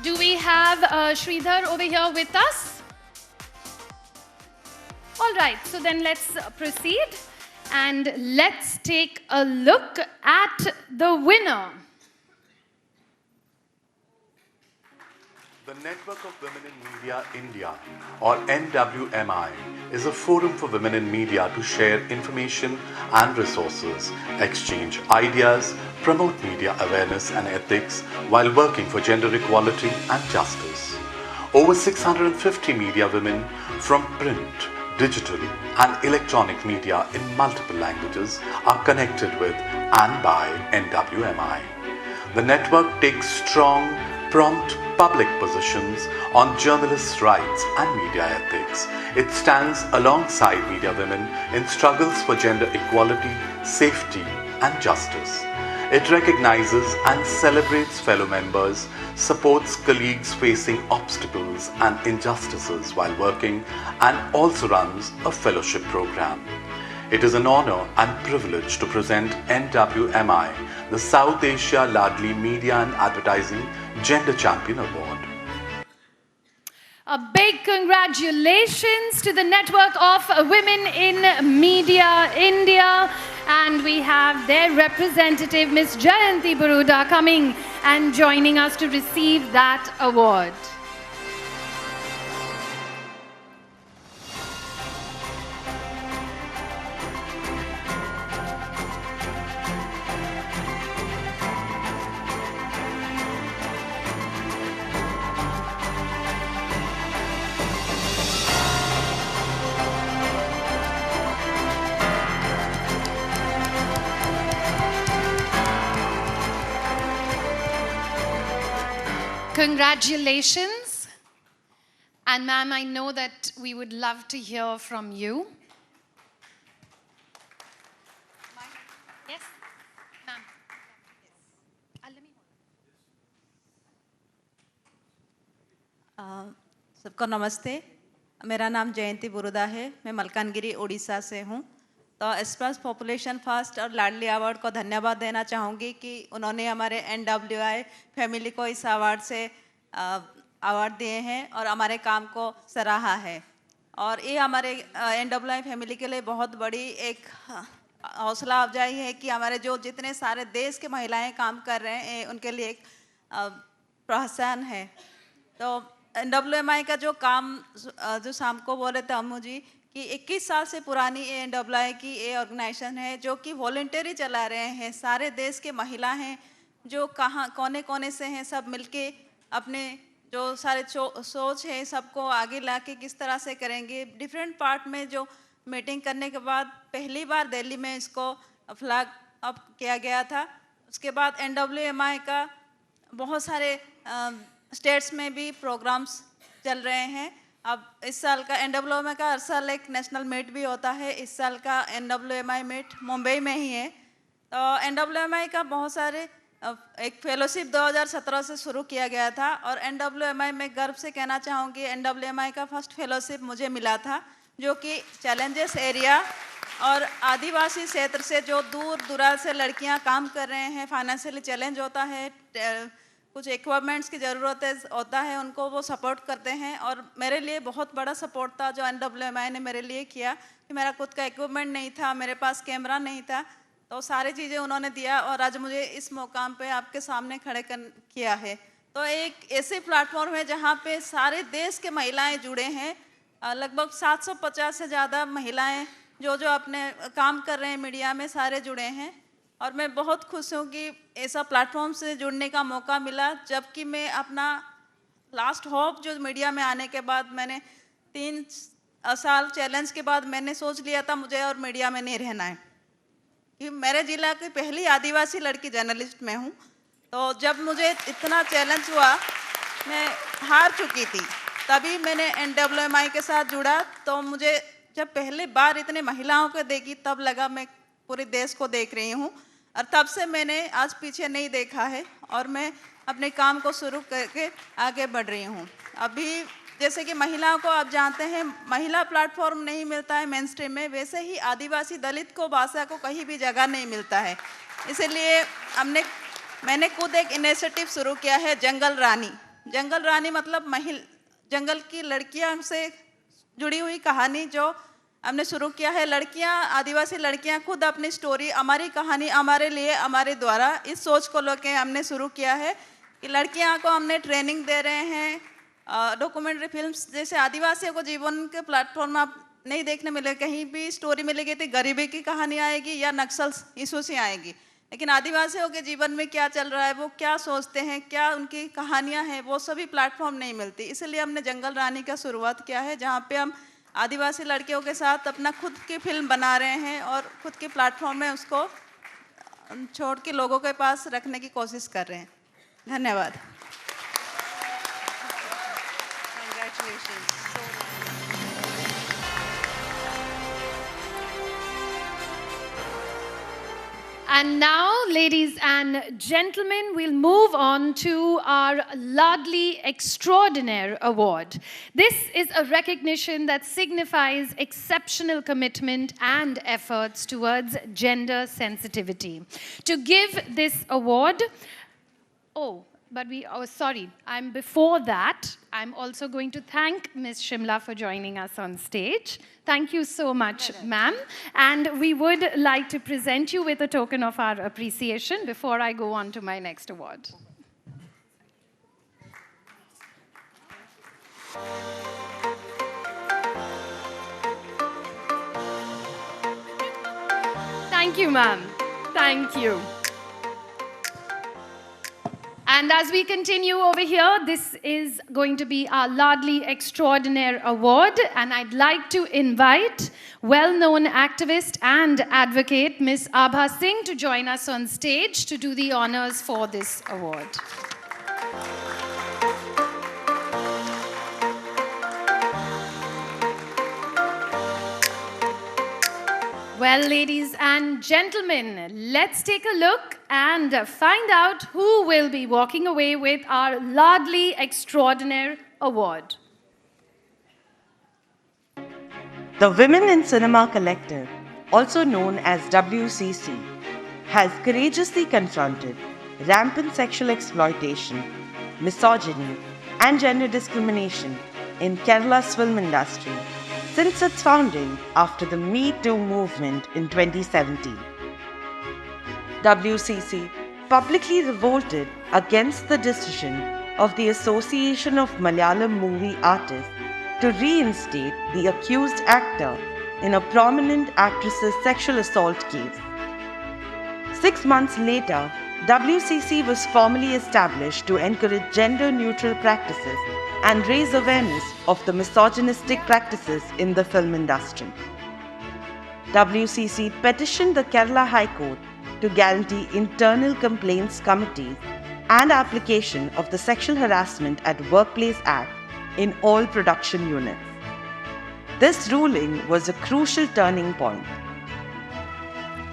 Do we have Sridhar over here with us? All right, so then let's proceed and let's take a look at the winner. The Network of Women in Media India, or NWMI, is a forum for women in media to share information and resources, exchange ideas, promote media awareness and ethics while working for gender equality and justice. Over 650 media women from print, digital and electronic media in multiple languages are connected with and by NWMI. The network takes strong, prompt public positions on journalists' rights and media ethics. It stands alongside media women in struggles for gender equality, safety and justice. It recognizes and celebrates fellow members, supports colleagues facing obstacles and injustices while working, and also runs a fellowship program. It is an honor and privilege to present NWMI, the South Asia Laadli Media and Advertising Gender Champion Award. A big congratulations to the Network of Women in Media India. And we have their representative, Ms. Jayanti Baruda, coming and joining us to receive that award. Congratulations. And ma'am, I know that we would love to hear from you. Yes, ma'am. सबको नमस्ते. मेरा नाम जयंती बुरुदा है. मैं मलकानगिरी उड़ीसा से हूँ. तो एस्पास population first और लाडली अवार्ड को धन्यवाद देना चाहूँगी कि उन्होंने हमारे NWI फैमिली को इस अवार्ड से अवार्ड दिए हैं और हमारे काम को सराहा है. और ये हमारे NWI फैमिली के लिए बहुत बड़ी एक हौसला अफजाई है कि हमारे जो जितने सारे देश के महिलाएं काम कर रहे हैं उनके लिए एक प्रोत्साहन है। तो NWMI का जो काम जो शाम को बोले थे अम्मू जी कि 21 साल से पुरानी NWMI की ये ऑर्गेनाइजेशन है जो कि वॉलंटियरी चला रहे हैं। सारे देश के महिला हैं जो कहाँ कोने कोने से हैं, सब मिलके अपने जो सारे सोच है सबको आगे लाके किस तरह से करेंगे। डिफरेंट पार्ट में जो मीटिंग करने के बाद पहली बार दिल्ली में इसको फ्लैग अप किया गया था। उसके बाद NWMI का बहुत सारे स्टेट्स में भी प्रोग्राम्स चल रहे हैं। अब इस साल का NWMI का हर साल एक नेशनल मीट भी होता है। इस साल का NWMI मीट मुंबई में ही है। तो NWMI का बहुत सारे एक फेलोशिप 2017 से शुरू किया गया था और NWMI में गर्व से कहना चाहूँगी NWMI का फर्स्ट फेलोशिप मुझे मिला था जो कि चैलेंजेस एरिया और आदिवासी क्षेत्र से जो दूर दुराज से लड़कियां काम कर रहे हैं, फाइनेंशियली चैलेंज होता है, कुछ इक्विपमेंट्स की ज़रूरत होता है, उनको वो सपोर्ट करते हैं। और मेरे लिए बहुत बड़ा सपोर्ट था जो NWMI ने मेरे लिए किया कि मेरा खुद का इक्विपमेंट नहीं था, मेरे पास कैमरा नहीं था, तो सारी चीज़ें उन्होंने दिया और आज मुझे इस मुकाम पे आपके सामने खड़े किया है। तो एक ऐसे प्लेटफॉर्म है जहाँ पे सारे देश के महिलाएं जुड़े हैं। लगभग 750 से ज़्यादा महिलाएं जो अपने काम कर रहे हैं मीडिया में सारे जुड़े हैं और मैं बहुत खुश हूँ कि ऐसा प्लेटफॉर्म से जुड़ने का मौका मिला। जबकि मैं अपना लास्ट होप जो मीडिया में आने के बाद मैंने 3 साल चैलेंज के बाद मैंने सोच लिया था मुझे और मीडिया में नहीं रहना है कि मेरे जिला की पहली आदिवासी लड़की जर्नलिस्ट मैं हूँ। तो जब मुझे इतना चैलेंज हुआ मैं हार चुकी थी, तभी मैंने NWMI के साथ जुड़ा। तो मुझे जब पहली बार इतने महिलाओं को देखी तब लगा मैं पूरे देश को देख रही हूँ और तब से मैंने आज पीछे नहीं देखा है और मैं अपने काम को शुरू करके आगे बढ़ रही हूँ। अभी जैसे कि महिलाओं को आप जानते हैं महिला प्लेटफॉर्म नहीं मिलता है मेन स्ट्रीम में, वैसे ही आदिवासी दलित को भाषा को कहीं भी जगह नहीं मिलता है। इसीलिए मैंने खुद एक इनिशिएटिव शुरू किया है जंगल रानी। जंगल रानी मतलब जंगल की लड़कियां से जुड़ी हुई कहानी जो हमने शुरू किया है। लड़कियां, आदिवासी लड़कियां खुद अपनी स्टोरी, हमारी कहानी हमारे लिए हमारे द्वारा, इस सोच को लेकर हमने शुरू किया है कि लड़कियां को हमने ट्रेनिंग दे रहे हैं। डॉक्यूमेंट्री फिल्म्स जैसे आदिवासियों को जीवन के प्लेटफॉर्म आप नहीं देखने मिले, कहीं भी स्टोरी मिलेगी तो गरीबी की कहानी आएगी या नक्सल इशू से आएगी, लेकिन आदिवासियों के जीवन में क्या चल रहा है, वो क्या सोचते हैं, क्या उनकी कहानियां हैं, वो सभी प्लेटफॉर्म नहीं मिलती। इसलिए हमने जंगल रानी का शुरुआत किया है जहाँ पे हम आदिवासी लड़कियों के साथ अपना खुद की फिल्म बना रहे हैं और खुद के प्लेटफॉर्म में उसको छोड़ के लोगों के पास रखने की कोशिश कर रहे हैं। धन्यवाद। And now, ladies and gentlemen, we'll move on to our Laadli Extraordinaire Award. This is a recognition that signifies exceptional commitment and efforts towards gender sensitivity. To give this award, before that, I'm also going to thank Ms. Shimla for joining us on stage. Thank you so much, ma'am. And we would like to present you with a token of our appreciation before I go on to my next award. Thank you, ma'am. Thank you. And as we continue over here, this is going to be our Laadli Extraordinaire Award. And I'd like to invite well-known activist and advocate Ms. Abha Singh to join us on stage to do the honors for this award. Well, ladies and gentlemen, let's take a look and find out who will be walking away with our Laadli Extraordinaire Award. The Women in Cinema Collective, also known as WCC, has courageously confronted rampant sexual exploitation, misogyny, and gender discrimination in Kerala's film industry since its founding after the Me Too movement in 2017. WCC publicly revolted against the decision of the Association of Malayalam Movie Artists to reinstate the accused actor in a prominent actress's sexual assault case. 6 months later, WCC was formally established to encourage gender-neutral practices and raise awareness of the misogynistic practices in the film industry. WCC petitioned the Kerala High Court to guarantee internal complaints committees and application of the Sexual Harassment at Workplace Act in all production units. This ruling was a crucial turning point.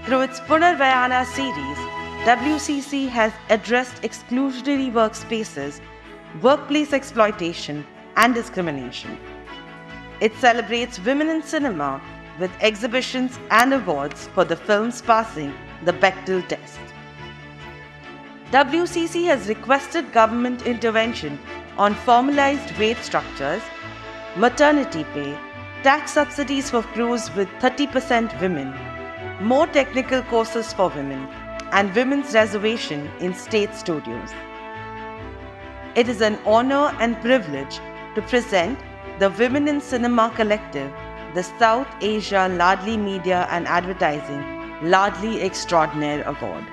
Through its Punarvayana series, WCC has addressed exclusionary workspaces, workplace exploitation, and discrimination. It celebrates women in cinema with exhibitions and awards for the films passing the Bechdel test. WCC has requested government intervention on formalized wage structures, maternity pay, tax subsidies for crews with 30% women, more technical courses for women, and women's reservation in state studios. It is an honor and privilege to present the Women in Cinema Collective, the South Asia Laadli Media and Advertising Laadli Extraordinaire Award.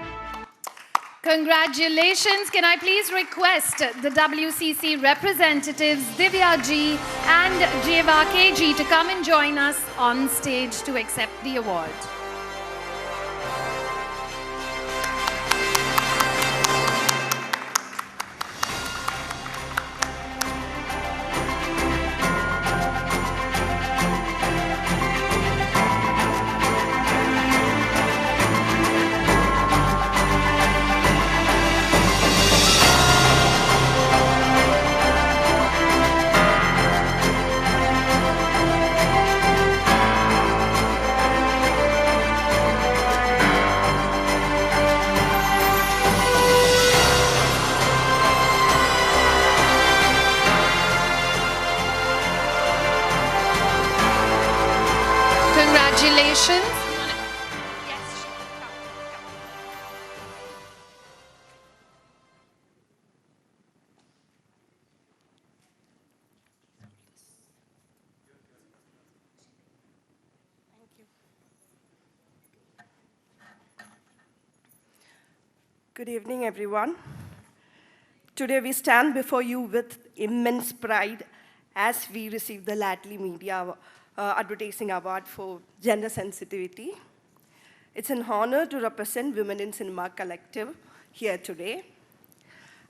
Congratulations. Can I please request the WCC representatives Divya ji and Jeva KG to come and join us on stage to accept the award. Congratulations. Good evening, everyone. Today we stand before you with immense pride as we receive the Laadli Media Advertising Award for Gender Sensitivity. It's an honor to represent Women in Cinema Collective here today.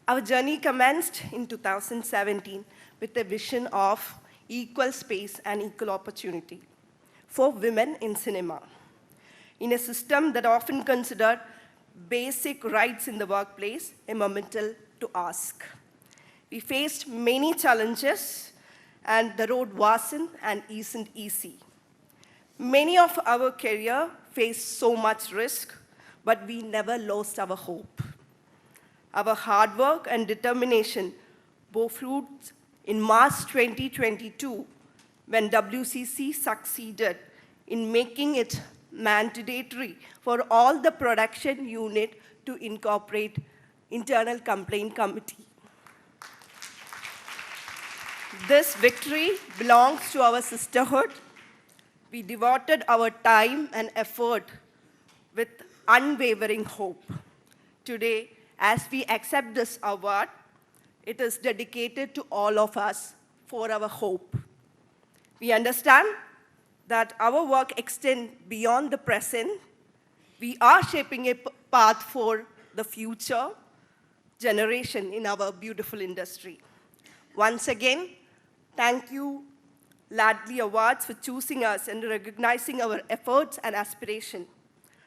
Our journey commenced in 2017 with a vision of equal space and equal opportunity for women in cinema. In a system that often considered basic rights in the workplace a momental to ask. We faced many challenges, and the road wasn't and isn't easy. Many of our career faced so much risk, but we never lost our hope. Our hard work and determination bore fruit in March 2022 when WCC succeeded in making it mandatory for all the production unit to incorporate internal complaint committee. This victory belongs to our sisterhood. We devoted our time and effort with unwavering hope. Today, as we accept this award, it is dedicated to all of us for our hope. We understand that our work extends beyond the present. We are shaping a path for the future generation in our beautiful industry. Once again, thank you, Laadli Awards, for choosing us and recognizing our efforts and aspiration.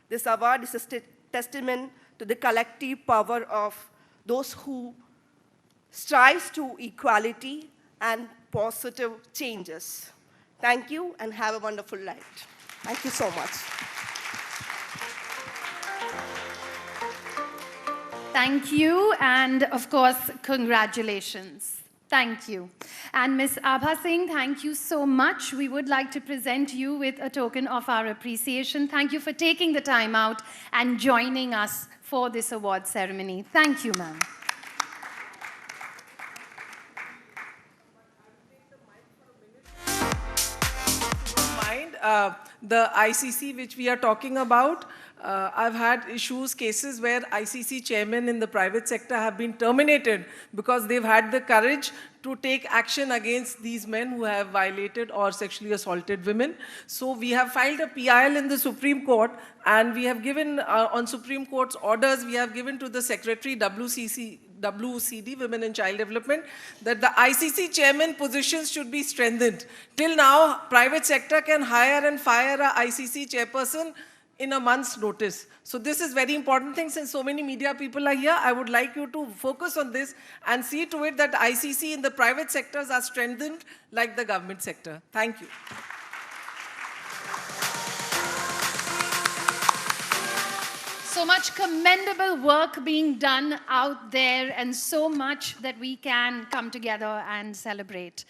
This award is a testament to the collective power of those who strive to equality and positive changes. Thank you and have a wonderful night. Thank you so much. Thank you, and of course, congratulations. Thank you. And Ms. Abha Singh, thank you so much. We would like to present you with a token of our appreciation. Thank you for taking the time out and joining us for this award ceremony. Thank you, ma'am. The ICC which we are talking about, I've had cases where ICC chairmen in the private sector have been terminated because they've had the courage to take action against these men who have violated or sexually assaulted women. So we have filed a PIL in the Supreme Court, and we have given, on Supreme Court's orders, we have given to the Secretary WCD, Women and Child Development, that the ICC chairman positions should be strengthened. Till now, private sector can hire and fire a ICC chairperson in a month's notice. So this is very important thing. Since so many media people are here, I would like you to focus on this and see to it that ICC in the private sectors are strengthened like the government sector. Thank you. So much commendable work being done out there, and so much that we can come together and celebrate.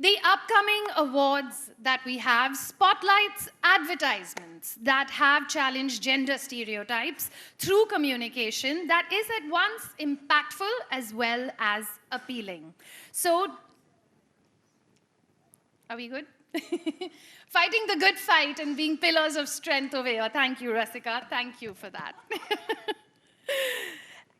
The upcoming awards that we have spotlights advertisements that have challenged gender stereotypes through communication that is at once impactful as well as appealing. So, are we good? Fighting the good fight and being pillars of strength over here. Thank you, Rasika. Thank you for that.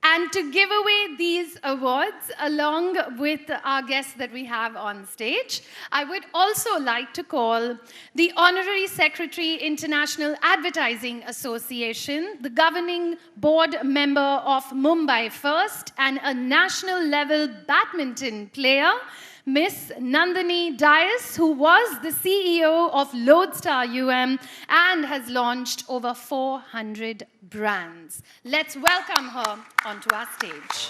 And to give away these awards, along with our guests that we have on stage, I would also like to call the Honorary Secretary, International Advertising Association, the governing board member of Mumbai First, and a national-level badminton player, Miss Nandini Dias, who was the CEO of Lodestar UM and has launched over 400 brands. Let's welcome her onto our stage.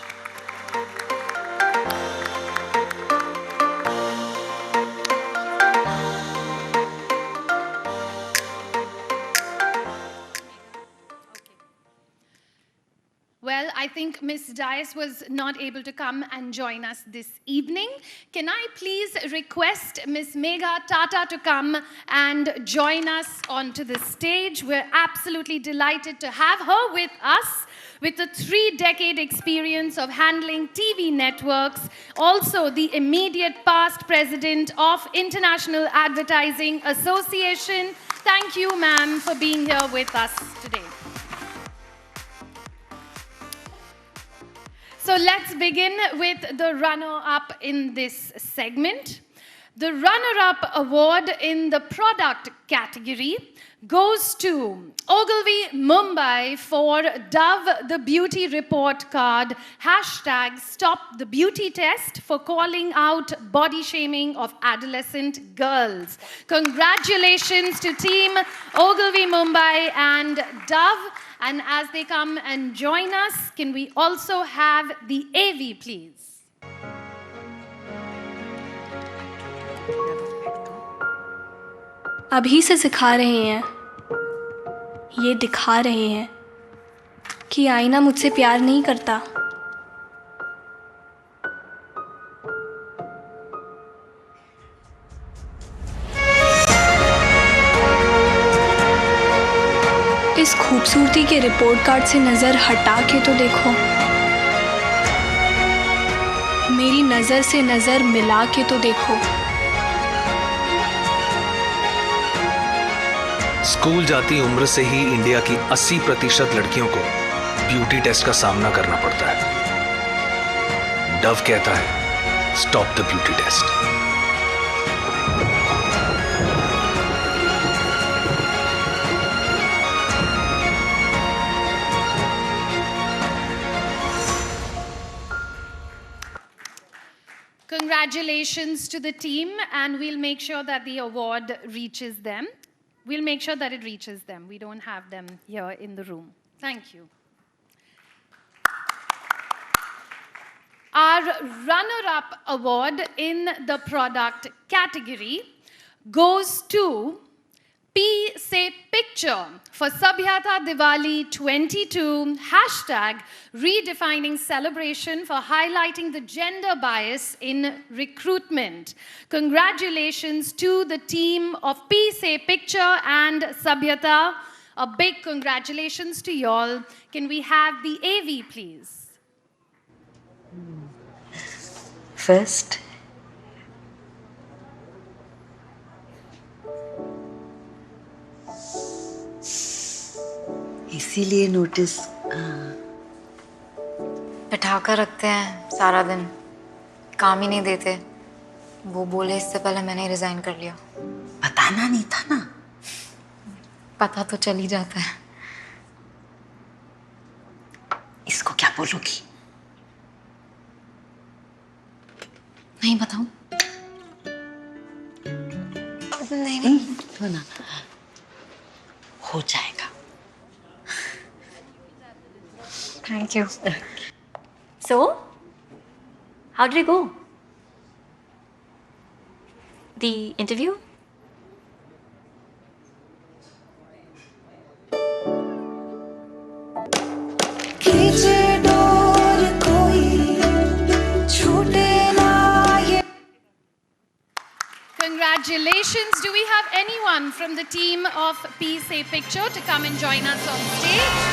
Well, I think Ms. Dias was not able to come and join us this evening. Can I please request Ms. Megha Tata to come and join us onto the stage? We're absolutely delighted to have her with us, with a 3-decade experience of handling TV networks, also the immediate past president of International Advertising Association. Thank you, ma'am, for being here with us today. So let's begin with the runner-up in this segment. The runner-up award in the product category goes to Ogilvy Mumbai for Dove the Beauty Report card, #StopTheBeautyTest, for calling out body shaming of adolescent girls. Congratulations to Team Ogilvy Mumbai and Dove. And as they come and join us, can we also have the AV, please? अभी से सिखा रहे हैं, ये दिखा रहे हैं कि आईना मुझसे प्यार नहीं करता। इस खूबसूरती के रिपोर्ट कार्ड से नज़र हटा के तो देखो, मेरी नज़र से नज़र मिला के तो देखो। स्कूल जाती उम्र से ही इंडिया की 80% लड़कियों को ब्यूटी टेस्ट का सामना करना पड़ता है। डव कहता है, stop the beauty test. Congratulations to the team, and we'll make sure that the award reaches them. We'll make sure that it reaches them. We don't have them here in the room. Thank you. Our runner-up award in the product category goes to P Say Picture for Sabhyata Diwali 22 hashtag redefining celebration for highlighting the gender bias in recruitment. Congratulations to the team of P Say Picture and Sabhyata. A big congratulations to y'all. Can we have the AV, please? First, इसीलिए notice बैठा कर रखते हैं सारा दिन, काम ही नहीं देते। वो बोले इससे पहले मैंने ही रिजाइन कर लिया। बताना नहीं था ना। पता तो चल ही जाता है। इसको क्या बोलोगी? नहीं बताऊं? नहीं होना, हो जाएगा। Thank you. So, how did it go? The interview? Congratulations. Do we have anyone from the team of P Say Picture to come and join us on stage?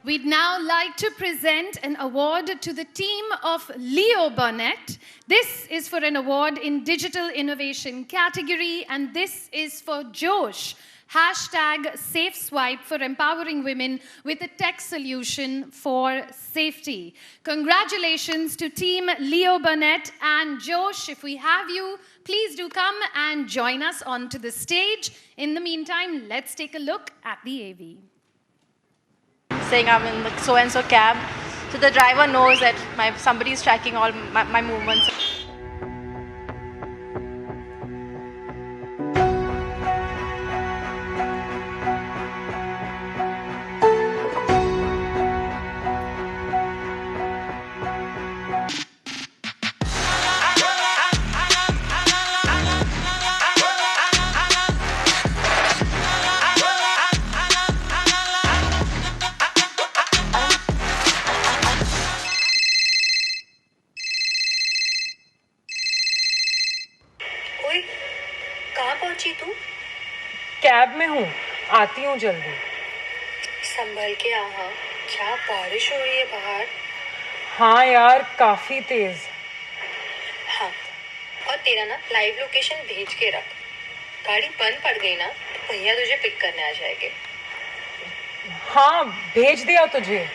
We'd now like to present an award to the team of Leo Burnett. This is for an award in Digital Innovation category, and this is for Josh. Hashtag Safe Swipe for empowering women with a tech solution for safety. Congratulations to Team Leo Burnett and Josh. If we have you, please do come and join us onto the stage. In the meantime, let's take a look at the AV. Saying I'm in the so-and-so cab, so the driver knows that somebody is tracking all my movements. Cab में हूँ, आती हूँ जल्दी। संभल के आ हाँ, क्या बारिश हो रही है बाहर। हाँ यार, काफी तेज। हाँ, और तेरा ना लाइव लोकेशन भेज के रख। गाड़ी बंद पड़ गई ना तो भैया तुझे पिक करने आ जाएंगे। हाँ, भेज दिया तुझे।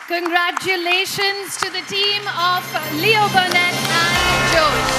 Congratulations to the team of Leo Burnett and Josh.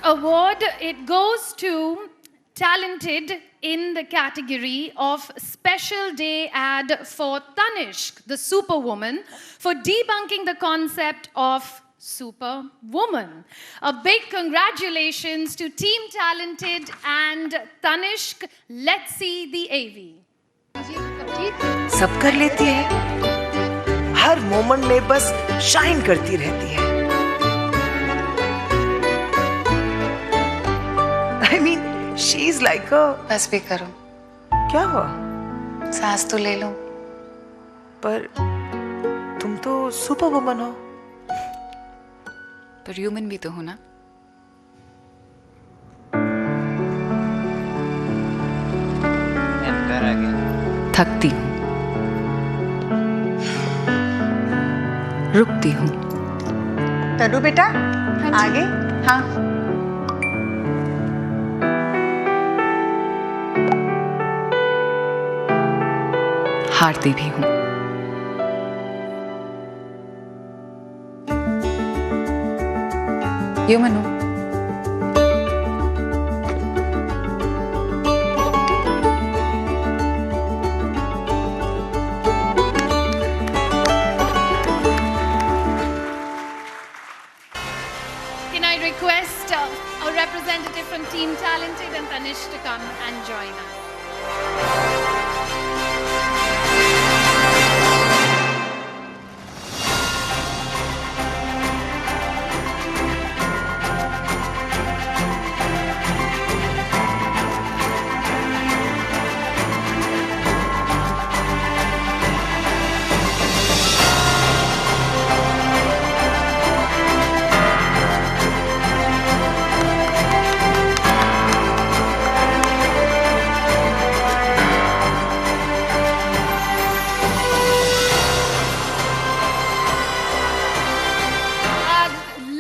Award, it goes to talented in the category of Special Day ad for Tanishq, the Superwoman, for debunking the concept of Superwoman. A big congratulations to Team Talented and Tanishq. Let's see the AV. सब कर लेती है, हर moment में बस shine करती रहती है। I mean, she's like a... बस भी करो। क्या हुआ? सांस तो ले लो। पर तुम तो सुपर वुमन हो। पर ह्यूमन भी तो हो ना। थकती हूँ, रुकती हूँ। तनु बेटा, आगे। हाँ। हारती भी हूँ। ह्यूमन हूँ। Can I request a representative from Team Talented and Tanish to come and join us?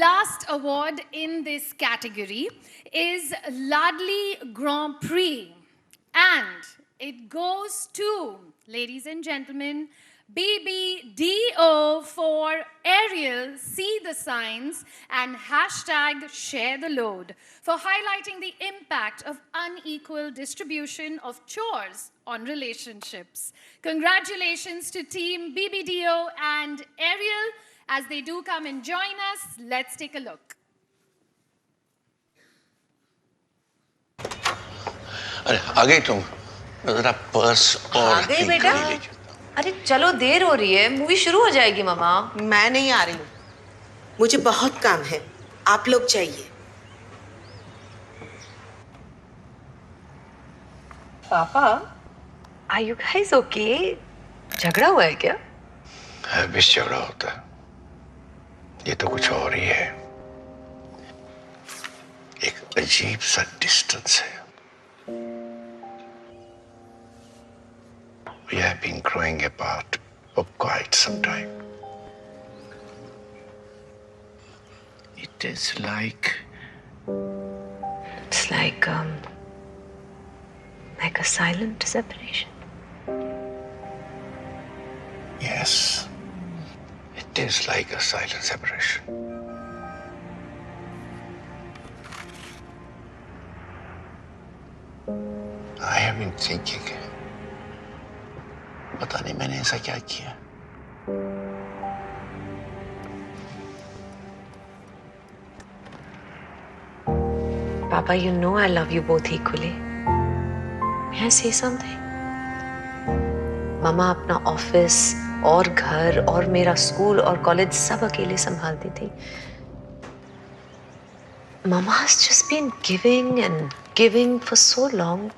Last award in this category is Laadli Grand Prix, and it goes to, ladies and gentlemen, BBDO for Ariel, See the Signs, and hashtag Share the Load for highlighting the impact of unequal distribution of chores on relationships. Congratulations to Team BBDO and Ariel. As they do come and join us, let's take a look. अरे आ गई तुम? जरा purse और आ गई बेटा? अरे चलो, देर हो रही है, मूवी शुरू हो जाएगी मामा। मैं नहीं आ रही हूँ, मुझे बहुत काम है, आप लोग जाइए। पापा, are you guys okay? झगड़ा हुआ है क्या? हमेशा झगड़ा होता है, ये तो कुछ और ही है। एक अजीब सा डिस्टेंस है। We have been growing apart for quite some time. It is like... It's like a silent separation. Yes, it is like a silent separation. I have been thinking, पता नहीं मैंने ऐसा क्या किया। Papa, you know I love you both equally. May I say something? मामा अपना office और घर और मेरा स्कूल और कॉलेज सब अकेले संभालती थी. Mama has just been giving and giving for so long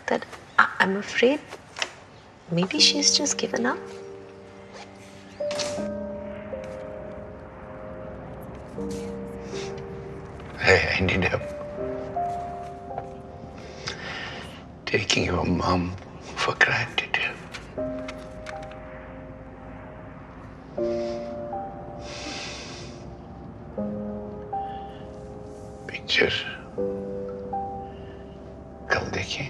that I'm afraid maybe she's just given up. I ended up taking your mom for granted. Picture कल देखें?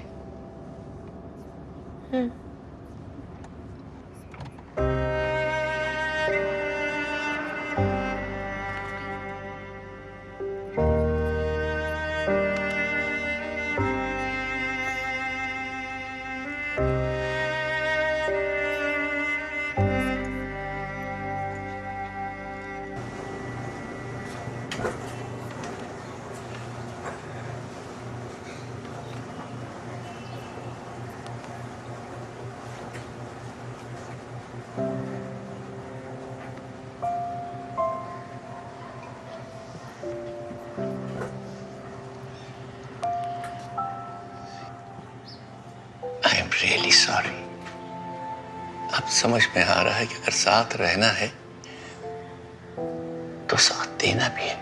I am really sorry. अब समझ में आ रहा है कि अगर साथ रहना है तो साथ देना भी है।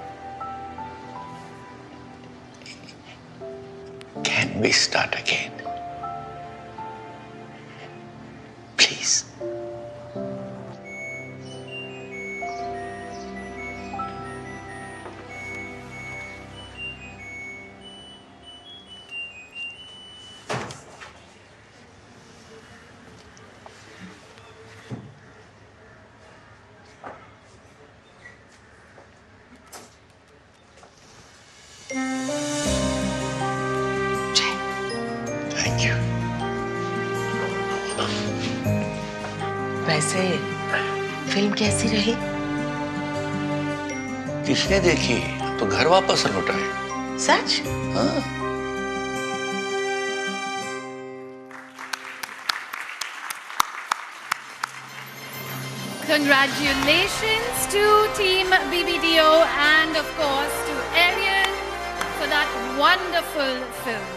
Can we start again? Please. Thank you. वैसे फिल्म कैसी रही? किसने देखी? तो घर वापस लौट आए। सच? हाँ। Congratulations to Team BBDO and of course to Arian for that wonderful film.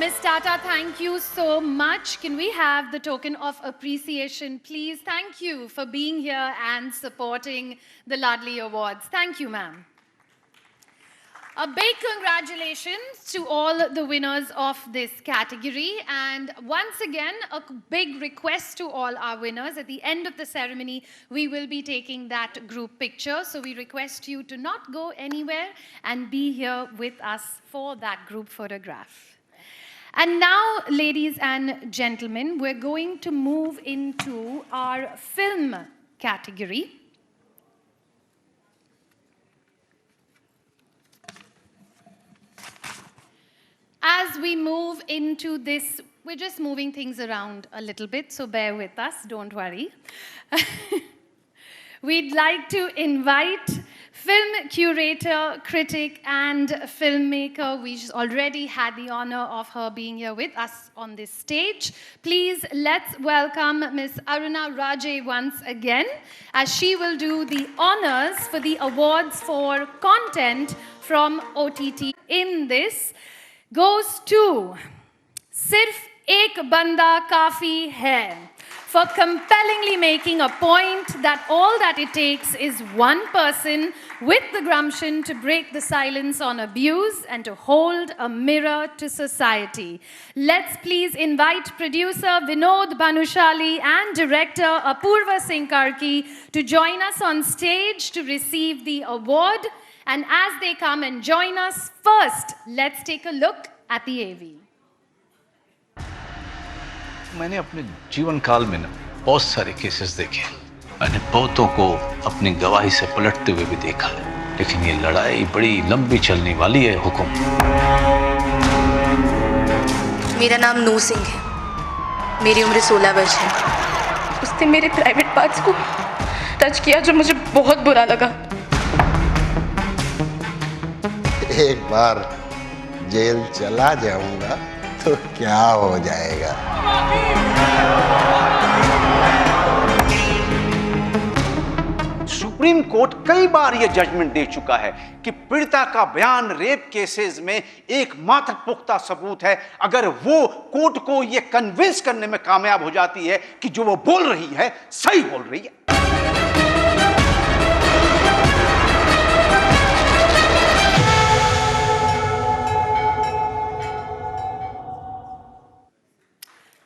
Ms. Tata, thank you so much. Can we have the token of appreciation, please? Thank you for being here and supporting the Laadli Awards. Thank you, ma'am. A big congratulations to all the winners of this category. And once again, a big request to all our winners. At the end of the ceremony, we will be taking that group picture. So we request you to not go anywhere and be here with us for that group photograph. And now, ladies and gentlemen, we're going to move into our film category. As we move into this, we're just moving things around a little bit, so bear with us, don't worry. We'd like to invite film curator, critic, and filmmaker. We already had the honor of her being here with us on this stage. Please, let's welcome Ms. Aruna Raje once again, as she will do the honors for the awards for content from OTT. In this goes to Sirf Ek Banda Kafi Hai, for compellingly making a point that all that it takes is one person with the gumption to break the silence on abuse and to hold a mirror to society. Let's please invite producer Vinod Bhanushali and director Apurva Singh Karki to join us on stage to receive the award. And as they come and join us, first, let's take a look at the AV. मैंने अपने जीवन काल में ना बहुत सारे cases देखे। मैंने बहुतों को अपनी गवाही से पलटते हुए भी देखा है, लेकिन ये लड़ाई बड़ी लंबी चलने वाली है। हुकुम। मेरा नाम नूर सिंह है, मेरी उम्र 16 वर्ष है। उसने मेरे प्राइवेट पार्ट्स को टच किया जो मुझे बहुत बुरा लगा। एक बार जेल चला जाऊंगा तो क्या हो जाएगा। सुप्रीम कोर्ट कई बार यह जजमेंट दे चुका है कि पीड़िता का बयान रेप केसेस में एकमात्र पुख्ता सबूत है अगर वो कोर्ट को यह कन्विंस करने में कामयाब हो जाती है कि जो वो बोल रही है सही बोल रही है।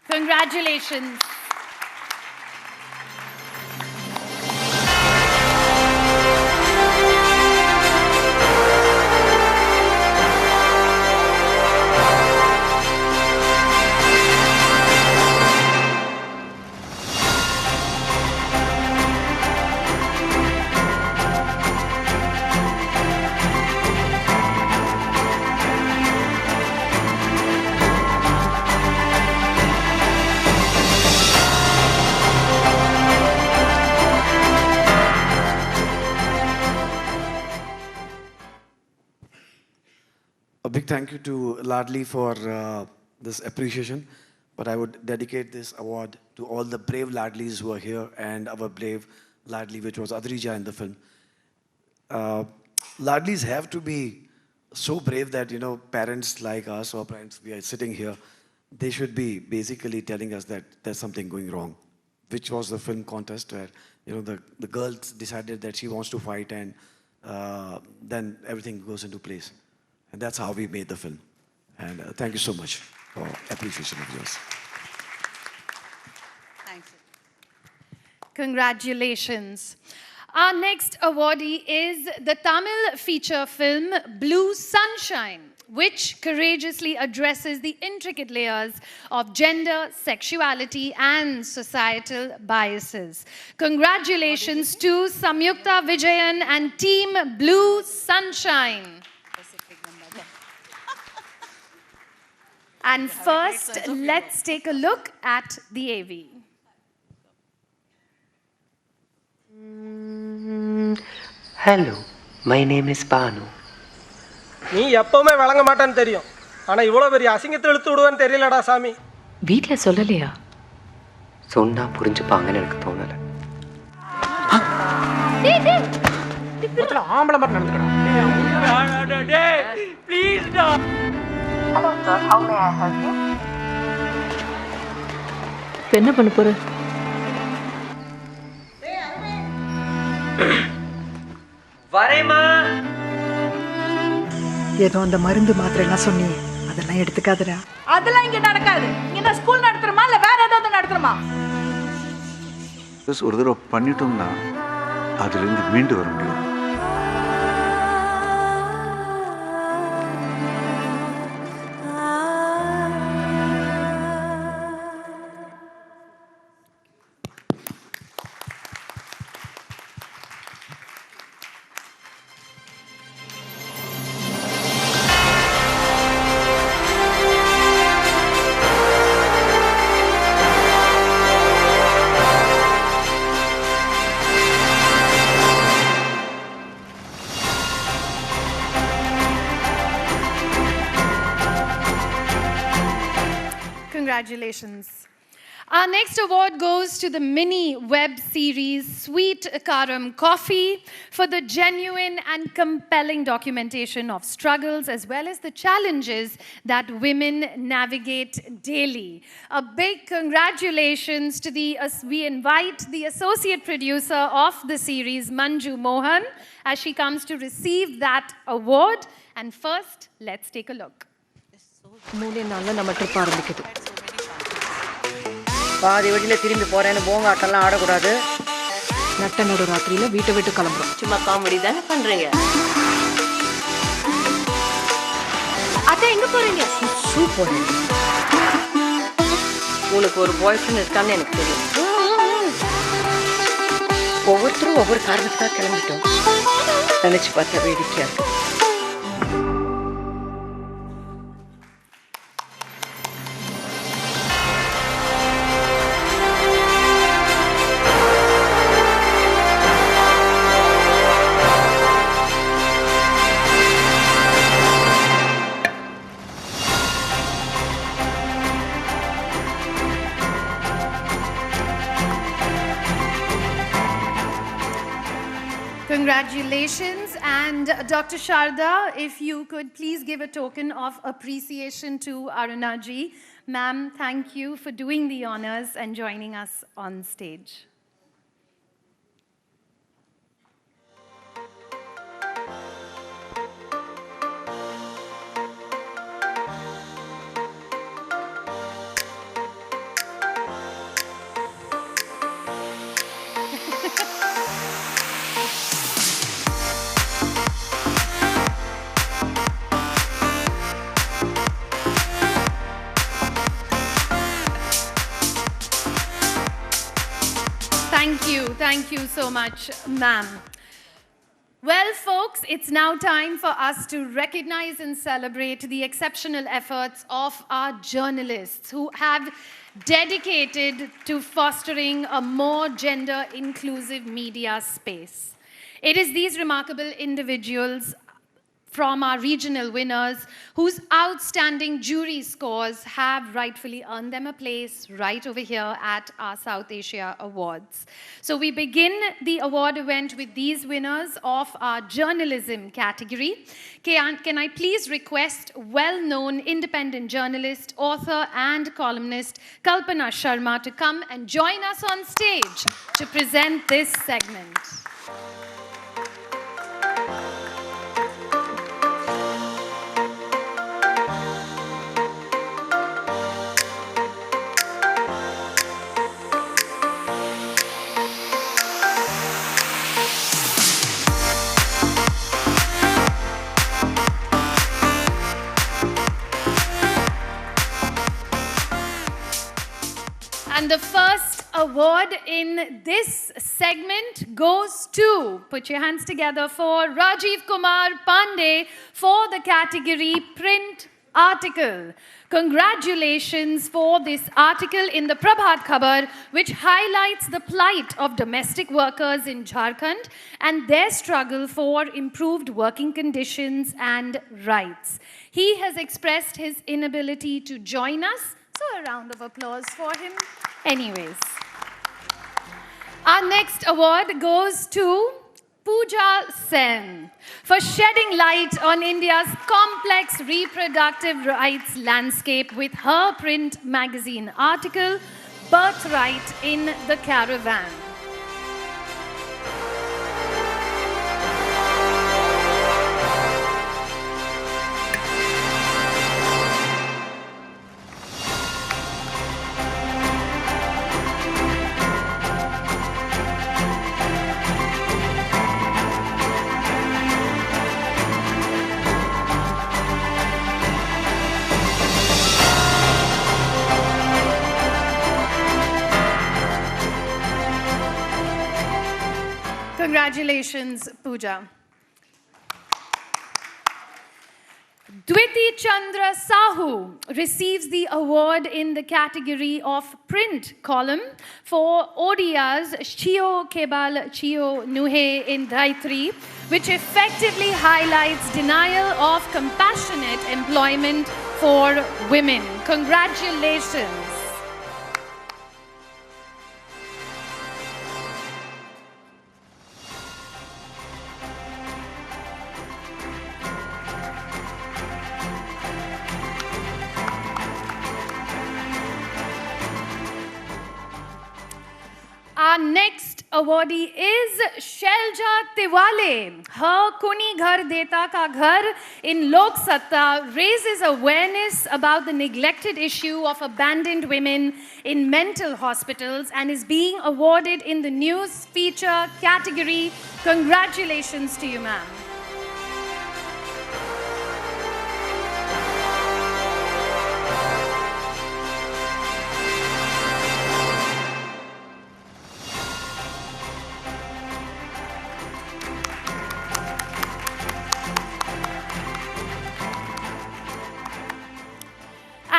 Congratulations. big thank you to Laadli for this appreciation. But I would dedicate this award to all the brave Laadlis who are here and our brave Laadli, which was Adrija in the film. Laadlis have to be so brave that, you know, parents like us or parents, we are sitting here, they should be basically telling us that there's something going wrong, which was the film contest where, you know, the girl decided that she wants to fight and then everything goes into place. And that's how we made the film. And thank you so much for appreciation of yours. Thanks. Congratulations. Our next awardee is the Tamil feature film Blue Sunshine, which courageously addresses the intricate layers of gender, sexuality, and societal biases. Congratulations to Samyukta Vijayan and Team Blue Sunshine. And first, let's take a look at the AV. Hello, my name is Banu. நீ எப்பவுமே வழங்க மாட்டான்னு தெரியும். ஆனா இவ்வளவு பெரிய அசிங்கத்தை இழுத்து விடுவேன்னு தெரியலடா சாமி. வீட்ல சொல்லலையா? சொன்னா புரிஞ்சுப்பாங்கன்னு எனக்கு தோணல. மொத்தல ஆம்பளை மாதிரி நடந்துக்கடா. டேய் ப்ளீஸ் டா. Hello sir, how may I help you? என்ன பண்ண போற? வரேம்மா. ஏதோ அந்த மருந்து மாத்திரை எல்லாம் சொன்னி அதெல்லாம் எடுத்துக்காதடா. அதெல்லாம் இங்க நடக்காது. இங்க நான் ஸ்கூல் நடத்துறமா இல்ல வேற ஏதாவது நடத்துறமா? ஒரு தடவை பண்ணிட்டோம்னா அதுல இருந்து மீண்டு வர முடியும். Congratulations. Our next award goes to the mini web series Sweet Karam Coffee for the genuine and compelling documentation of struggles as well as the challenges that women navigate daily. A big congratulations to we invite the associate producer of the series, Manju Mohan, as she comes to receive that award. And first, let's take a look. பாதி வழியில் திரும்பி போகிறேன்னு போங்காட்டெல்லாம் ஆடக்கூடாது. நட்ட நடு ராத்திரியில் வீட்டை விட்டு கிளம்புறோம். சும்மா காமெடி தானே பண்ணுறீங்க. அத்தை எங்கே போகிறீங்க? போகிறேன். உனக்கு ஒரு பாய் ஃப்ரெண்ட் இருக்கான்னு எனக்கு தெரியும். ஒவ்வொருத்தரும் ஒவ்வொரு காரணத்துக்காக கிளம்பிட்டோம். நினச்சி பார்த்தா வேடிக்கையாக இருக்கு. Congratulations. And Dr. Sharda, if you could please give a token of appreciation to Aruna ji. Ma'am, thank you for doing the honors and joining us on stage. Thank you so much, ma'am. Well, folks, it's now time for us to recognize and celebrate the exceptional efforts of our journalists who have dedicated to fostering a more gender-inclusive media space. It is these remarkable individuals from our regional winners whose outstanding jury scores have rightfully earned them a place right over here at our South Asia Awards. So we begin the award event with these winners of our journalism category. Can I please request well-known independent journalist, author and columnist Kalpana Sharma to come and join us on stage to present this segment. And the first award in this segment goes to, put your hands together for Rajiv Kumar Pandey for the category Print Article. Congratulations for this article in the Prabhat Khabar, which highlights the plight of domestic workers in Jharkhand and their struggle for improved working conditions and rights. He has expressed his inability to join us, so a round of applause for him. Anyways, our next award goes to Pooja Sen for shedding light on India's complex reproductive rights landscape with her print magazine article, Birthright in the Caravan. Congratulations, Pooja. Dwiti Chandra Sahu receives the award in the category of print column for Odia's Chio Kebal Chio Nuhe in Daitri, which effectively highlights denial of compassionate employment for women. Congratulations. Our next awardee is Shailja Tiwale. Her Kuni Ghar Deta Ka Ghar in Lok Satta raises awareness about the neglected issue of abandoned women in mental hospitals and is being awarded in the news feature category. Congratulations to you, ma'am.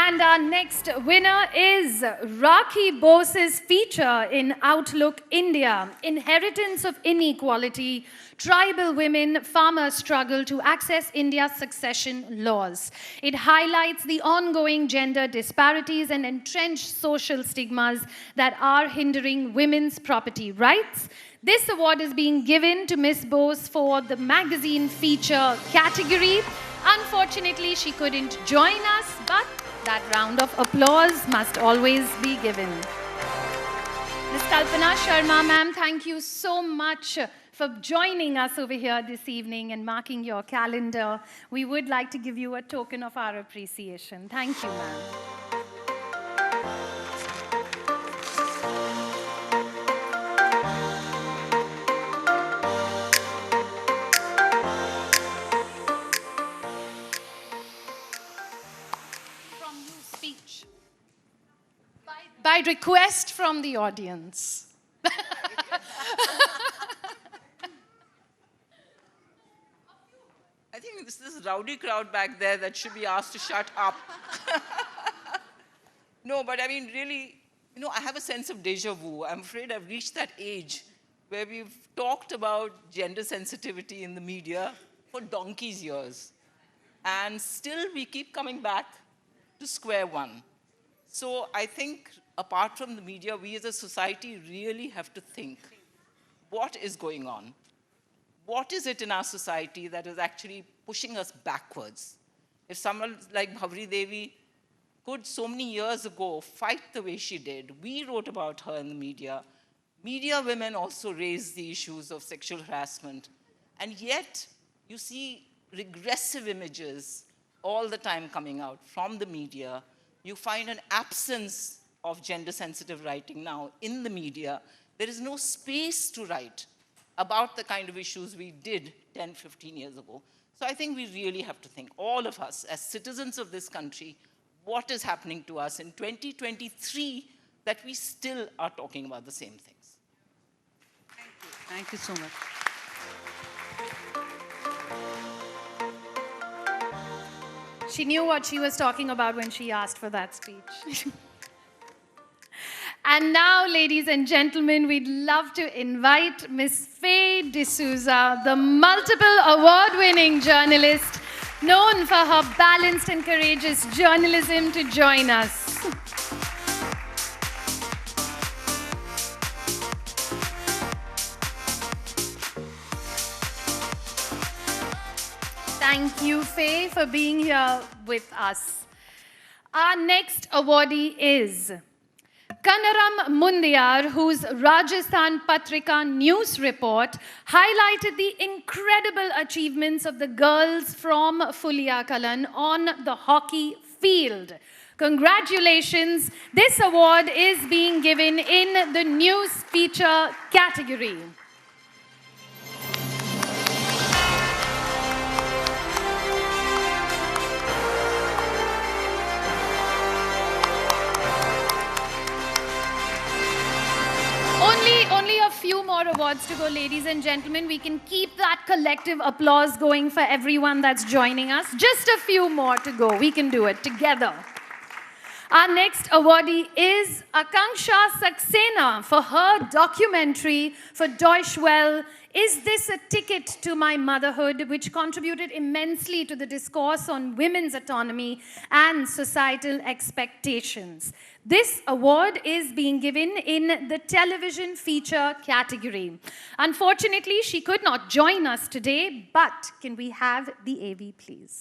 And our next winner is Rakhi Bose's feature in Outlook India, Inheritance of Inequality, Tribal Women, Farmers Struggle to Access India's Succession Laws. It highlights the ongoing gender disparities and entrenched social stigmas that are hindering women's property rights. This award is being given to Miss Bose for the magazine feature category. Unfortunately, she couldn't join us, but that round of applause must always be given. Ms. Kalpana Sharma, ma'am, thank you so much for joining us over here this evening and marking your calendar. We would like to give you a token of our appreciation. Thank you, ma'am. By request from the audience. I think this rowdy crowd back there that should be asked to shut up. No, but I mean, really, you know, I have a sense of deja vu. I'm afraid I've reached that age where we've talked about gender sensitivity in the media for for donkey's years. And still we keep coming back to square one. So I think apart from the media, we as a society really have to think, what is going on? What is it in our society that is actually pushing us backwards? If someone like Bhavri Devi could so many years ago fight the way she did, we wrote about her in the media. Media women also raised the issues of sexual harassment. And yet, you see regressive images all the time coming out from the media. You find an absence of gender-sensitive writing now in the media. There is no space to write about the kind of issues we did 10, 15 years ago. So I think we really have to think, all of us, as citizens of this country, what is happening to us in 2023 that we still are talking about the same things. Thank you so much. She knew what she was talking about when she asked for that speech. And now, ladies and gentlemen, we'd love to invite Miss Faye D'Souza, the multiple award-winning journalist known for her balanced and courageous journalism, to join us. Thank you, Faye, for being here with us. Our next awardee is Kanaram Mundiyar, whose Rajasthan Patrika news report highlighted the incredible achievements of the girls from Fuliyakalan on the hockey field. Congratulations. This award is being given in the news feature category. Only a few more awards to go, ladies and gentlemen. We can keep that collective applause going for everyone that's joining us. Just a few more to go. We can do it together. Our next awardee is Akanksha Saxena for her documentary for Deutsche Welle, Is This a Ticket to My Motherhood?, which contributed immensely to the discourse on women's autonomy and societal expectations. This award is being given in the television feature category. Unfortunately, she could not join us today, but can we have the AV, please?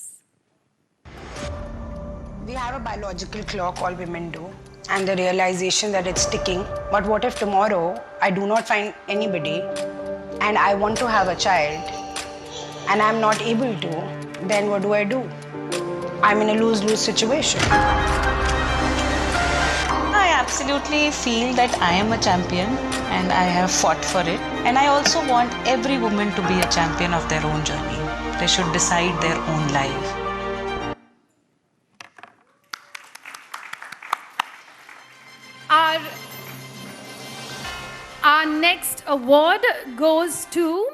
We have a biological clock, all women do, and the realization that it's ticking. But what if tomorrow I do not find anybody and I want to have a child and I'm not able to? Then what do? I'm in a lose-lose situation. I absolutely feel that I am a champion and I have fought for it. And I also want every woman to be a champion of their own journey. They should decide their own life. Our next award goes to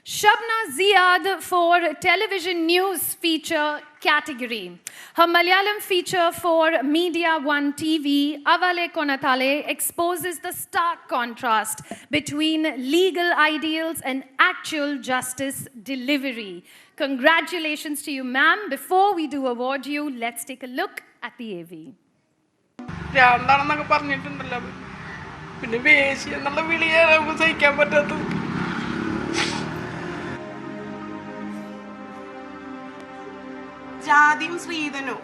Shabna Ziad for television news feature category. Her Malayalam feature for Media One TV, Avale Konatale, exposes the stark contrast between legal ideals and actual justice delivery. Congratulations to you, ma'am. Before we do award you, let's take a look at the AV. പിന്നെ വേശി എന്നുള്ള വിളിയാണ് നമുക്ക് സഹിക്കാൻ പറ്റാത്തത്. ജാതിയും സ്ത്രീധനവും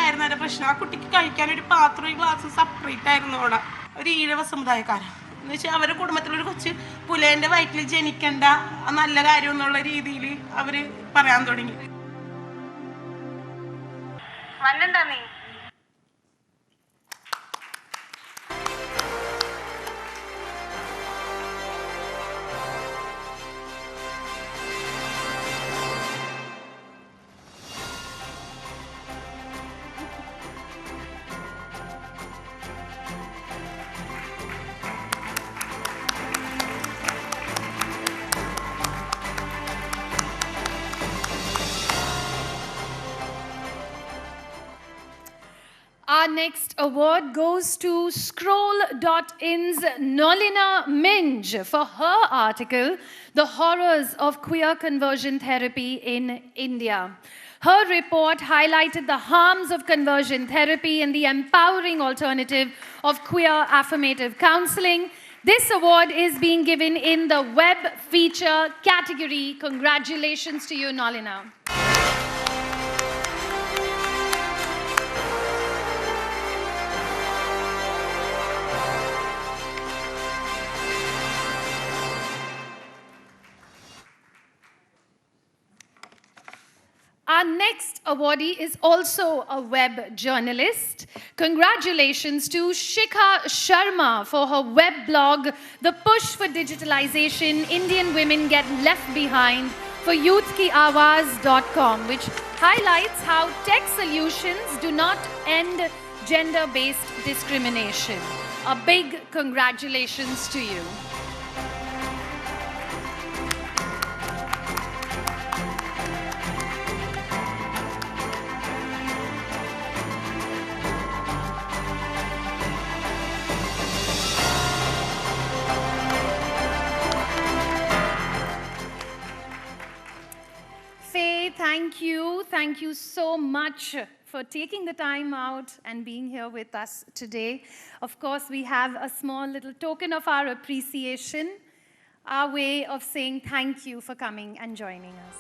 ആയിരുന്നു അതിന്റെ പ്രശ്നം. ആ കുട്ടിക്ക് കഴിക്കാൻ ഒരു പാത്രം ഒരു ഗ്ലാസ് സെപ്പറേറ്റ് ആയിരുന്നു അവിടെ. ഒരു ഈഴവ സമുദായക്കാരാണ് എന്ന് വെച്ചാൽ അവരുടെ കുടുംബത്തിലൊരു കൊച്ച് പുലേന്റെ വയറ്റിൽ ജനിക്കണ്ട, നല്ല കാര്യം എന്നുള്ള രീതിയിൽ അവര് പറയാൻ തുടങ്ങി. വന്നെന്താ നീ? next award goes to Scroll.in's Nolina Minj for her article, The Horrors of Queer Conversion Therapy in India. Her report highlighted the harms of conversion therapy and the empowering alternative of queer affirmative counseling. This award is being given in the web feature category. Congratulations to you, Nolina. Our next awardee is also a web journalist. Congratulations to Shikha Sharma for her web blog, The Push for Digitalization, Indian Women Get Left Behind, for youthkiawaz.com, which highlights how tech solutions do not end gender-based discrimination. A big congratulations to you. Thank you so much for taking the time out and being here with us today. Of course, we have a small little token of our appreciation, our way of saying thank you for coming and joining us.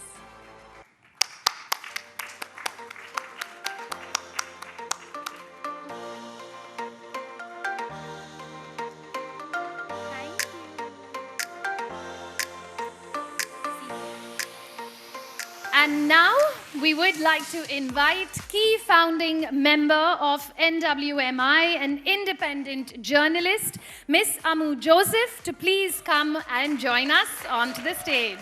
And now we would like to invite key founding member of NWMI and independent journalist, Miss Amu Joseph, to please come and join us onto the stage.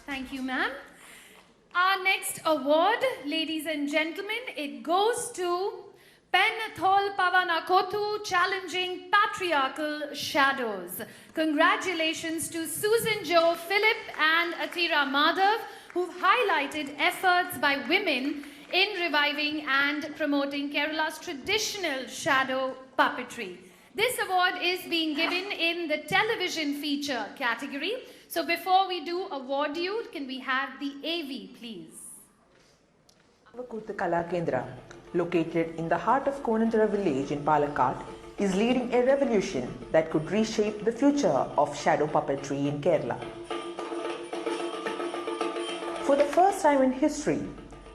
Thank you, ma'am. Our next award, ladies and gentlemen, it goes to Penthol Pavanakothu, challenging patriarchal shadows. Congratulations to Susan Jo Philip and Athira Madhav, who've highlighted efforts by women in reviving and promoting Kerala's traditional shadow puppetry. This award is being given in the television feature category. So before we do award you, can we have the AV, please? Kuthu Kala Kendra, located in the heart of Konandara village in Palakkad, is leading a revolution that could reshape the future of shadow puppetry in Kerala. For the first time in history,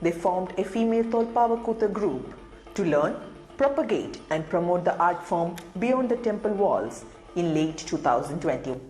they formed a female Tholpavakutha group to learn, propagate and promote the art form beyond the temple walls in late 2020.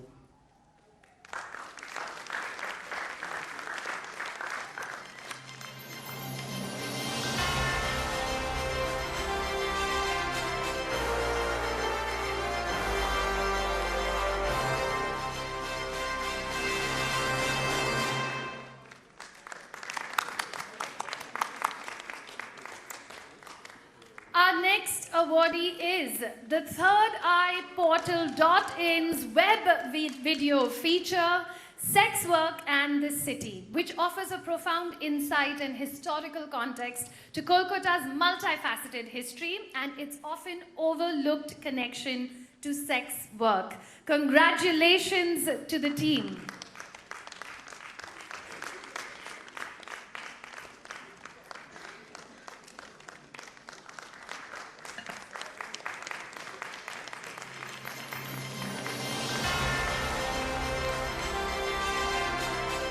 Our next awardee is the Third Eye Portal.in's web video feature, Sex Work and the City, which offers a profound insight and historical context to Kolkata's multifaceted history and its often overlooked connection to sex work. Congratulations to the team.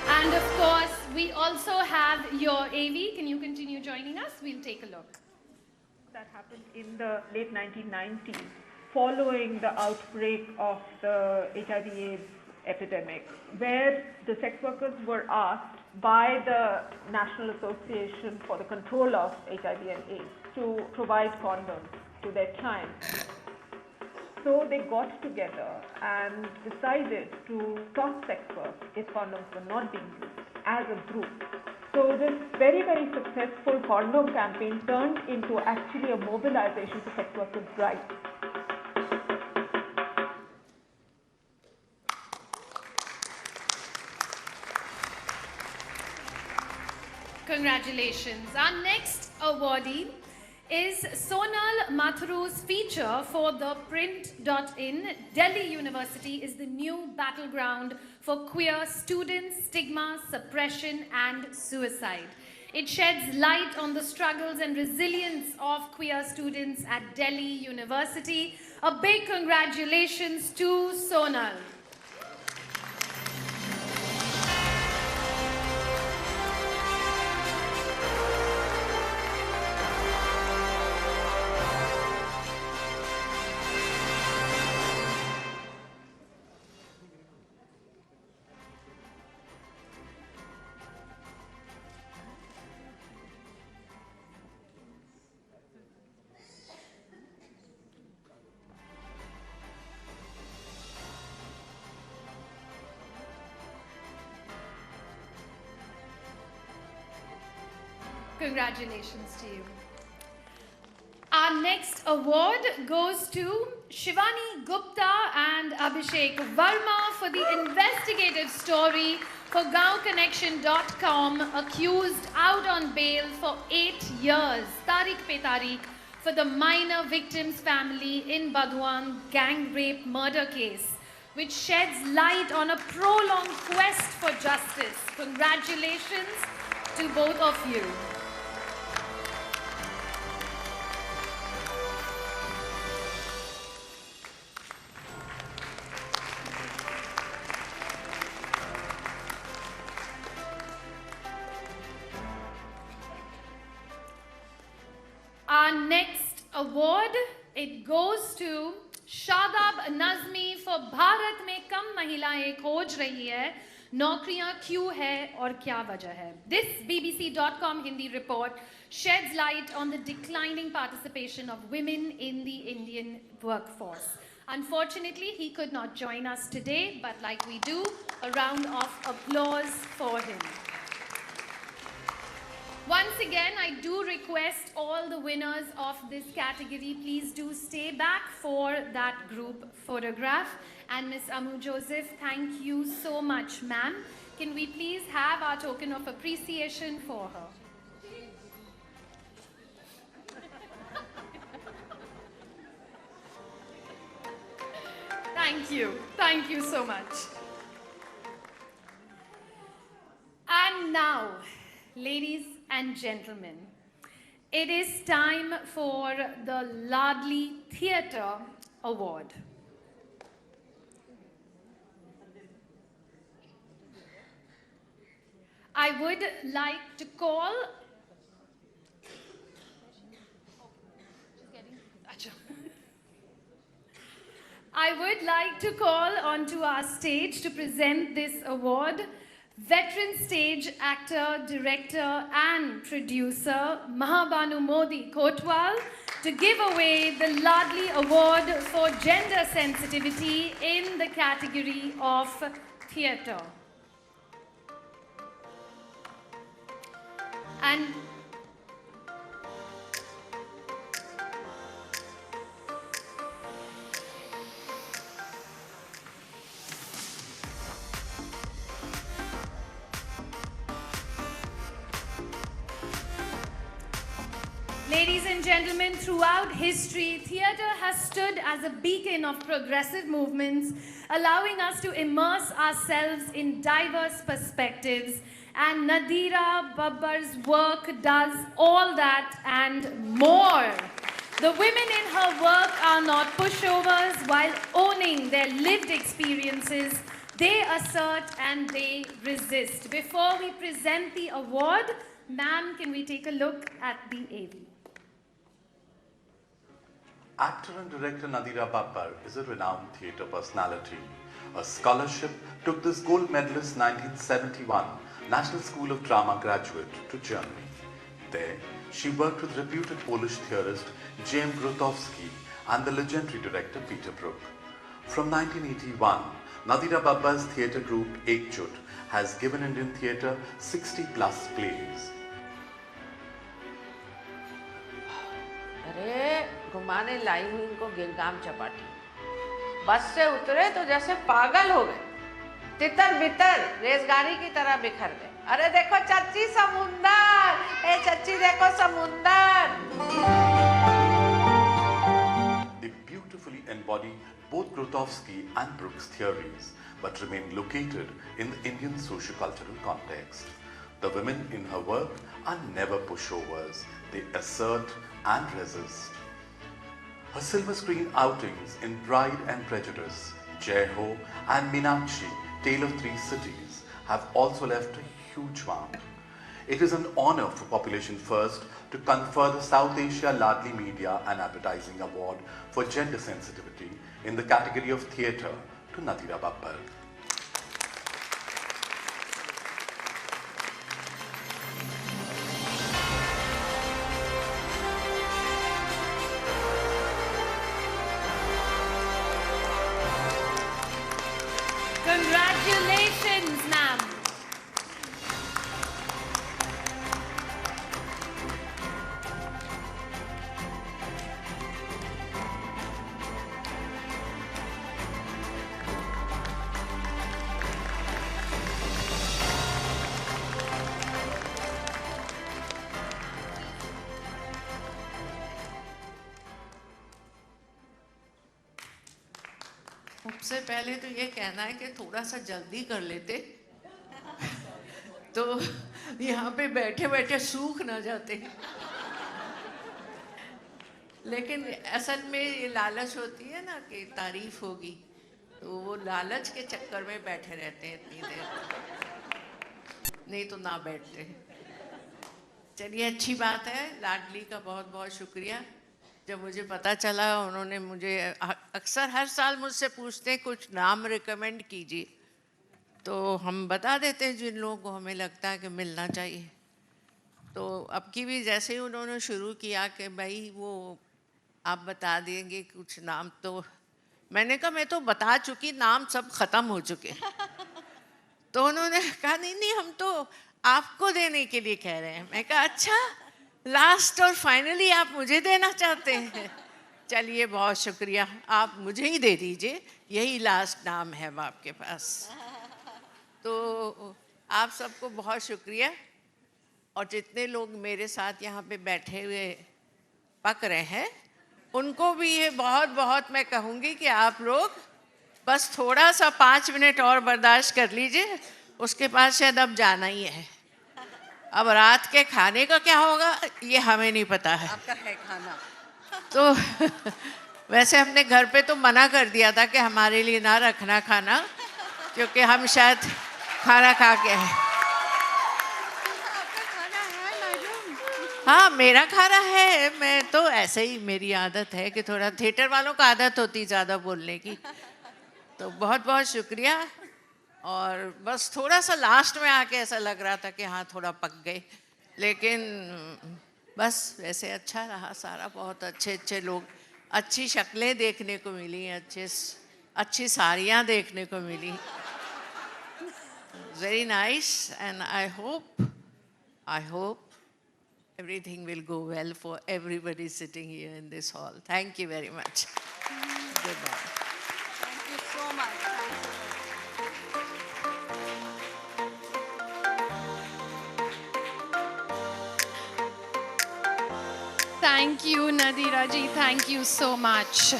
And of course, we also have your AV. Can you continue joining us? We'll take a look. That happened in the late 1990s, following the outbreak of the HIV/AIDS epidemic, where the sex workers were asked by the National Association for the Control of HIV and AIDS to provide condoms to their clients. So they got together and decided to stop sex work if condoms were not being used as a group. So this very, very successful condom campaign turned into actually a mobilization for sex workers' rights. Congratulations. Our next awardee is Sonal Mathuru's feature for the Print.in. Delhi University is the new battleground for queer students, stigma, suppression and suicide. It sheds light on the struggles and resilience of queer students at Delhi University. A big congratulations to Sonal. Congratulations to you. Our next award goes to Shivani Gupta and Abhishek Verma for the investigative story for GaonConnection.com, accused out on bail for 8 years. Tariq Pe Tariq for the minor victim's family in Badwan gang rape murder case, which sheds light on a prolonged quest for justice. Congratulations to both of you. Our next award, it goes to Shadab Nazmi for Bharat mein kam mahilaएं खोज रही है, नौकरियां क्यों है और क्या वजह है. This BBC.com Hindi report sheds light on the declining participation of women in the Indian workforce. Unfortunately, he could not join us today, but like we do, a round of applause for him. Once again, I do request all the winners of this category, please do stay back for that group photograph. And Miss Amu Joseph, thank you so much, ma'am. Can we please have our token of appreciation for her? Thank you so much. And now, ladies and gentlemen, it is time for the Laadli Theatre Award. I would like to call onto our stage to present this award veteran stage actor, director and producer Mahabanu Modi Kotwal to give away the Laadli Award for Gender Sensitivity in the category of theatre. And ladies and gentlemen, throughout history, theatre has stood as a beacon of progressive movements, allowing us to immerse ourselves in diverse perspectives. And Nadira Babbar's work does all that and more. The women in her work are not pushovers. While owning their lived experiences, they assert and they resist. Before we present the award, ma'am, can we take a look at the AV? Actor and director Nadira Babbar is a renowned theatre personality. A scholarship took this gold medalist 1971 National School of Drama graduate to Germany. There, she worked with reputed Polish theorist J.M. Grotowski and the legendary director Peter Brook. From 1981, Nadira Babba's theatre group Ekjut has given Indian theatre 60 plus plays. अरे घुमाने लाई हुई इनको गिरगाम चपाटी, बस से उतरे तो जैसे पागल हो गए, तितर बितर रेसगाड़ी की तरह बिखर गए। अरे देखो चाची समुंदर, ए चाची देखो समुंदर। They beautifully embody both Grotowski and Brook's theories, but remain located in the Indian socio-cultural context. The women in her work are never pushovers. They assert and resist. Her silver screen outings in Pride and Prejudice, Jai Ho and Meenakshi, Tale of Three Cities, have also left a huge mark. It is an honor for Population First to confer the South Asia Laadli Media and Advertising Award for Gender Sensitivity in the category of Theatre to Nadira Babbar. Congratulations, ma'am. सबसे पहले तो ये कहना है कि थोड़ा सा जल्दी कर लेते तो यहाँ पे बैठे बैठे सूख ना जाते। लेकिन असल में ये लालच होती है ना कि तारीफ होगी, तो वो लालच के चक्कर में बैठे रहते हैं इतनी देर, नहीं तो ना बैठते। चलिए अच्छी बात है, लाडली का बहुत बहुत शुक्रिया। जब मुझे पता चला, उन्होंने मुझे अक्सर हर साल मुझसे पूछते हैं कुछ नाम रिकमेंड कीजिए, तो हम बता देते हैं जिन लोगों को हमें लगता है कि मिलना चाहिए। तो अब की भी जैसे ही उन्होंने शुरू किया कि भाई वो आप बता देंगे कुछ नाम, तो मैंने कहा मैं तो बता चुकी, नाम सब ख़त्म हो चुके। तो उन्होंने कहा नहीं नहीं हम तो आपको देने के लिए कह रहे हैं। मैं कहा अच्छा, लास्ट और फाइनली आप मुझे देना चाहते हैं। चलिए बहुत शुक्रिया, आप मुझे ही दे दीजिए, यही लास्ट नाम है अब आपके पास। तो आप सबको बहुत शुक्रिया, और जितने लोग मेरे साथ यहाँ पे बैठे हुए पक रहे हैं उनको भी ये बहुत बहुत मैं कहूँगी कि आप लोग बस थोड़ा सा 5 मिनट और बर्दाश्त कर लीजिए, उसके बाद शायद अब जाना ही है। अब रात के खाने का क्या होगा ये हमें नहीं पता है। आपका है खाना तो वैसे हमने घर पे तो मना कर दिया था कि हमारे लिए ना रखना खाना, क्योंकि हम शायद खाना खा के हैं। हाँ मेरा खाना है, मैं तो ऐसे ही, मेरी आदत है कि थोड़ा थिएटर वालों का आदत होती ज़्यादा बोलने की। तो बहुत बहुत शुक्रिया, और बस थोड़ा सा लास्ट में आके ऐसा लग रहा था कि हाँ थोड़ा पक गए, लेकिन बस वैसे अच्छा रहा सारा। बहुत अच्छे अच्छे लोग, अच्छी शक्लें देखने को मिली, अच्छी साड़ियाँ देखने को मिली। Very nice, and I hope everything will go well for everybody sitting here in this hall. Thank you very much. Goodbye. Thank you so much. Thank you, Nadira ji. Thank you so much.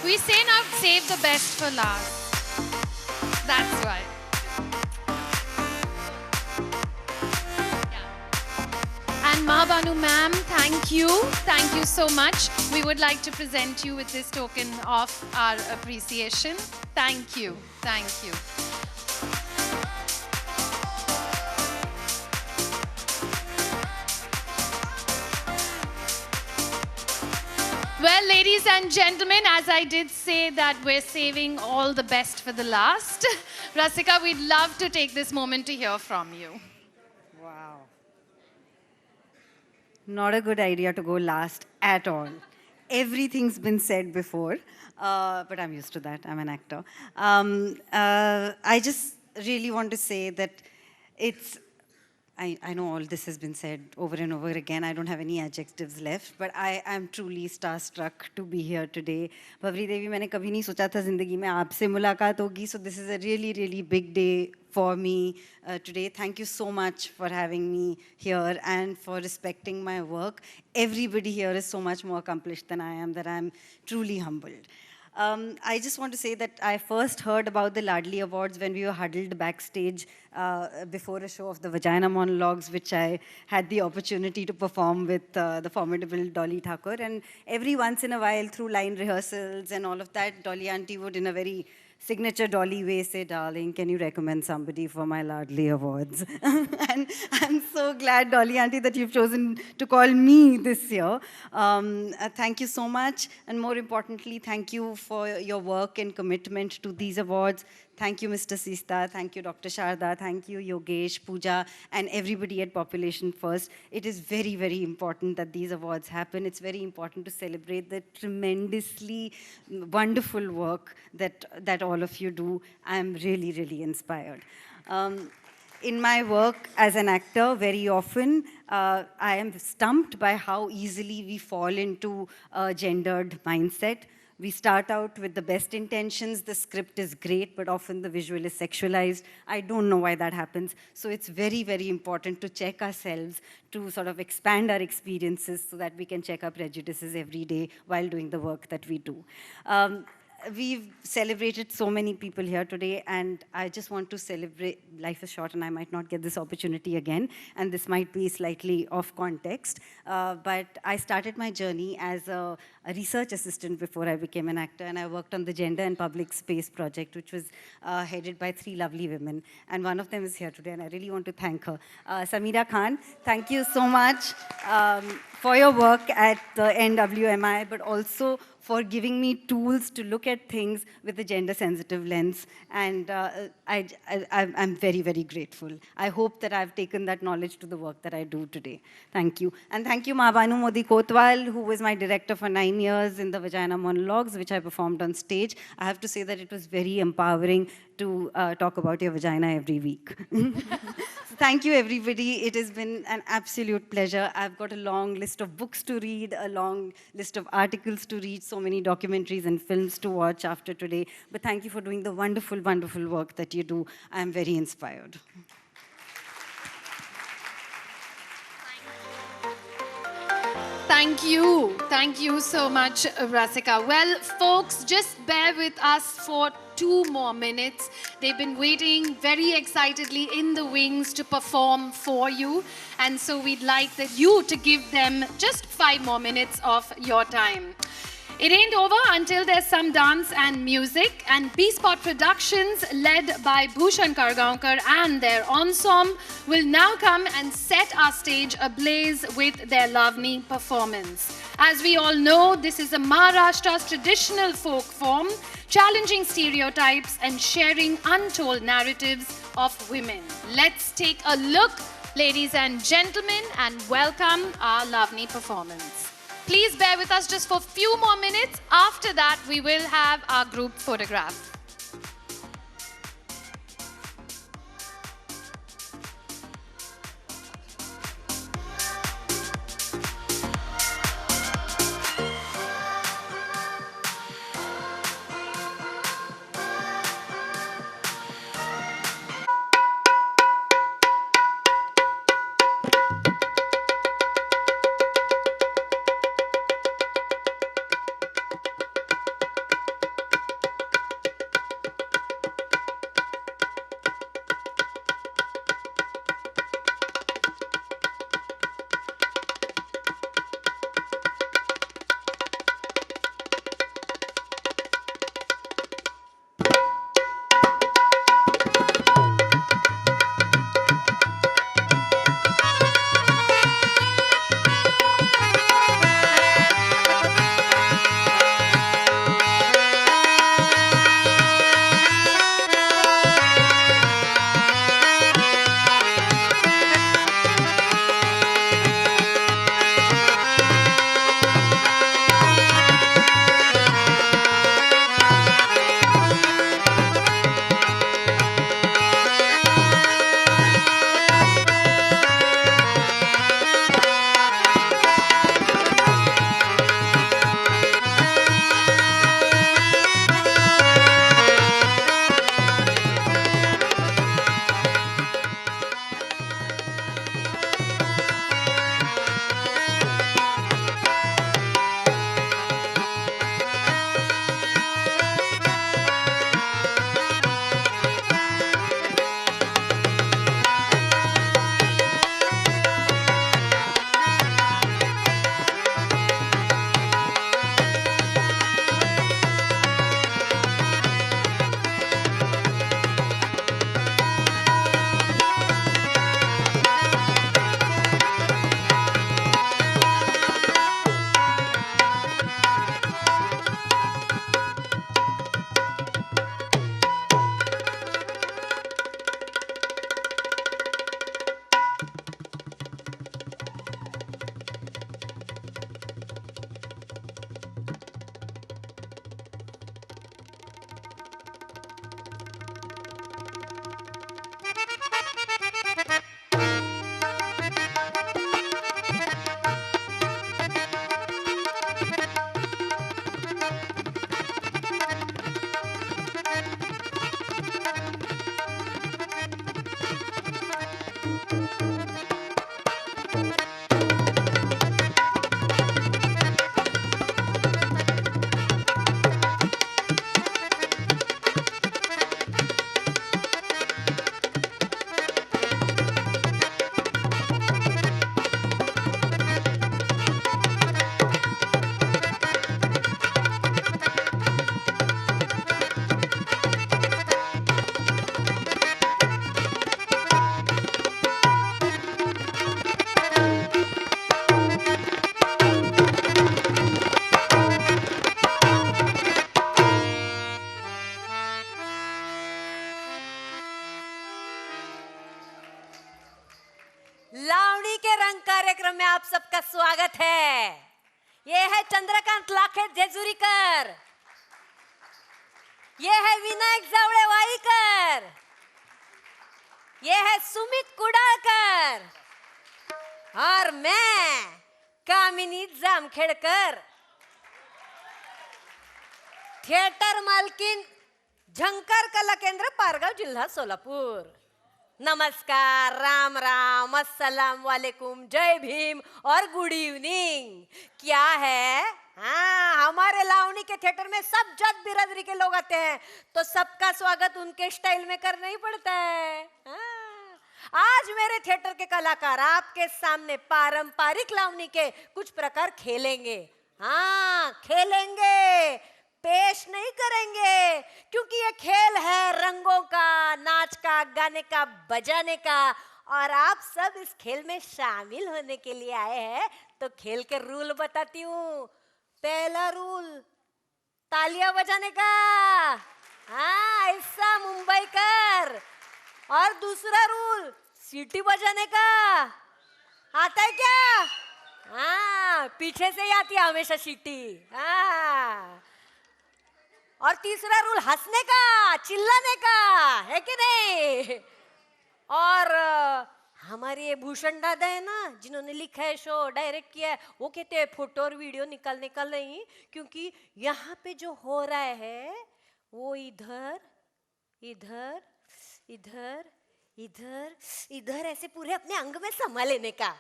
We say now, save the best for last. That's why. And Mahabanu ma'am, thank you. Thank you so much. We would like to present you with this token of our appreciation. Thank you. Thank you. Well, ladies and gentlemen, as I did say that we're saving all the best for the last. Rasika, we'd love to take this moment to hear from you. Wow. Not a good idea to go last at all. Everything's been said before, but I'm used to that. I'm an actor. I just really want to say that it's I know all this has been said over and over again. I don't have any adjectives left, but I am truly starstruck to be here today. Bhavri Devi, मैंने कभी नहीं सोचा था ज़िंदगी में आपसे मुलाकात होगी. So this is a really, really big day for me today. Thank you so much for having me here and for respecting my work. Everybody here is so much more accomplished than I am that I'm truly humbled. I just want to say that I first heard about the Laadli Awards when we were huddled backstage before a show of the Vagina Monologues, which I had the opportunity to perform with the formidable Dolly Thakur. And every once in a while, through line rehearsals and all of that, Dolly Auntie would, in a very signature Dolly way, say, darling, can you recommend somebody for my Laadli Awards? And I'm so glad, Dolly Auntie, that you've chosen to call me this year. Thank you so much. And more importantly, thank you for your work and commitment to these awards. Thank you, Mr. Sista. Thank you, Dr. Sharda. Thank you, Yogesh, Pooja, and everybody at Population First. It is very, very important that these awards happen. It's very important to celebrate the tremendously wonderful work that all of you do. I'm really, really inspired. In my work as an actor, very often, I am stumped by how easily we fall into a gendered mindset. We start out with the best intentions, the script is great, but often the visual is sexualized. I don't know why that happens. So it's very, very important to check ourselves, to sort of expand our experiences so that we can check our prejudices every day while doing the work that we do. We've celebrated so many people here today, and I just want to celebrate. Life is short, and I might not get this opportunity again, and this might be slightly off context, but I started my journey as a research assistant before I became an actor, and I worked on the Gender and Public Space project, which was headed by 3 lovely women, and one of them is here today, and I really want to thank her. Samira Khan, thank you so much for your work at the NWMI, but also for giving me tools to look at things with a gender-sensitive lens. And I'm very, very grateful. I hope that I've taken that knowledge to the work that I do today. Thank you. And thank you, Bhanu Modi Kotwal, who was my director for 9 years in the Vagina Monologues, which I performed on stage. I have to say that it was very empowering to talk about your vagina every week. So thank you, everybody. It has been an absolute pleasure. I've got a long list of books to read, a long list of articles to read, so many documentaries and films to watch after today. But thank you for doing the wonderful, wonderful work that you do. I'm very inspired. Thank you. Thank you so much, Rasika. Well, folks, just bear with us for 2 more minutes. They've been waiting very excitedly in the wings to perform for you. And so we'd like you to give them just 5 more minutes of your time. It ain't over until there's some dance and music, and B-Spot Productions, led by Bhushan Kargaonkar and their ensemble, will now come and set our stage ablaze with their Laadli performance. As we all know, this is a Maharashtra's traditional folk form, challenging stereotypes and sharing untold narratives of women. Let's take a look, ladies and gentlemen, and welcome our Laadli performance. Please bear with us just for a few more minutes. After that, we will have our group photograph. कार्यक्रम में आप सबका स्वागत है। ये है चंद्रकांत लाखे जेजुरीकर, ये है विनायक जावळे वाईकर, ये है सुमित कुडाळकर और मैं कामिनी जामखेडकर, थिएटर मालकीन झंकार कला केंद्र पारगाव जिल्हा सोलापुर। नमस्कार, राम राम, अस्सलाम वालेकुम, जय भीम और गुड इवनिंग। क्या है, हाँ, हमारे लावणी के थिएटर में सब जात बिरादरी के लोग आते हैं, तो सबका स्वागत उनके स्टाइल में करना ही पड़ता है। हाँ। आज मेरे थिएटर के कलाकार आपके सामने पारंपरिक लावणी के कुछ प्रकार खेलेंगे। हाँ, खेलेंगे, पेश नहीं करेंगे, क्योंकि ये खेल है रंगों का, नाच का, गाने का, बजाने का, और आप सब इस खेल में शामिल होने के लिए आए हैं। तो खेल के रूल बताती हूँ। पहला रूल, तालियां बजाने का, हाँ, ऐसा मुंबई कर। और दूसरा रूल, सीटी बजाने का। आता है क्या? हाँ, पीछे से ही आती है हमेशा सीटी। हाँ। और तीसरा रूल, हंसने का, चिल्लाने का, है कि नहीं? और हमारे ये भूषण दादा है ना, जिन्होंने लिखा है, शो डायरेक्ट किया है, वो कहते हैं फोटो और वीडियो निकालने का नहीं, क्योंकि यहाँ पे जो हो रहा है वो इधर इधर इधर इधर इधर ऐसे पूरे अपने अंग में समा लेने का।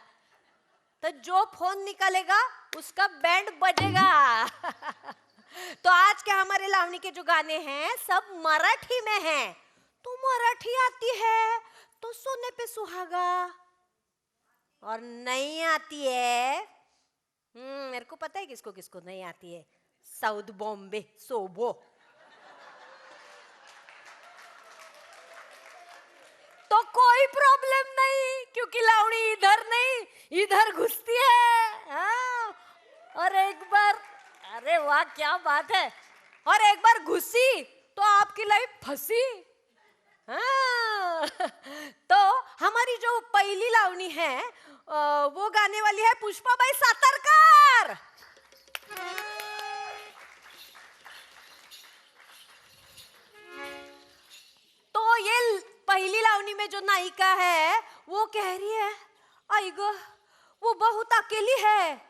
तो जो फोन निकालेगा उसका बैंड बजेगा। तो आज के हमारे लावणी के जो गाने हैं सब मराठी में हैं। तो मराठी आती है तो सोने पे सुहागा, और नहीं आती है, मेरे को पता है किसको किसको नहीं आती है, साउथ बॉम्बे सोबो। तो कोई प्रॉब्लम नहीं, क्योंकि लावणी इधर नहीं इधर घुसती है। हाँ। और एक बार, अरे वाह क्या बात है, और एक बार घुसी तो आपकी लाइफ फंसी। हाँ। तो हमारी जो पहली लावणी है वो गाने वाली है पुष्पाबाई सातारकर। तो ये पहली लावणी में जो नायिका है वो कह रही है, आई गो वो बहुत अकेली है,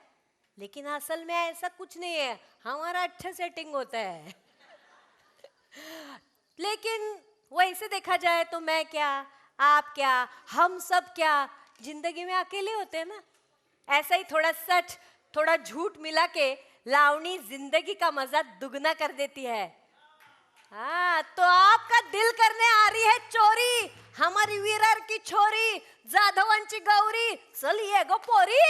लेकिन असल में ऐसा कुछ नहीं है, हमारा अच्छा सेटिंग होता है। लेकिन वैसे देखा जाए तो मैं क्या, आप क्या, हम सब क्या जिंदगी में अकेले होते हैं ना। ऐसा ही थोड़ा सच थोड़ा झूठ मिला के लावणी जिंदगी का मजा दुगना कर देती है। हाँ, तो आपका दिल करने आ रही है चोरी, हमारी वीरार की छोरी, जाधवांची गौरी, चलिए गो पोरी।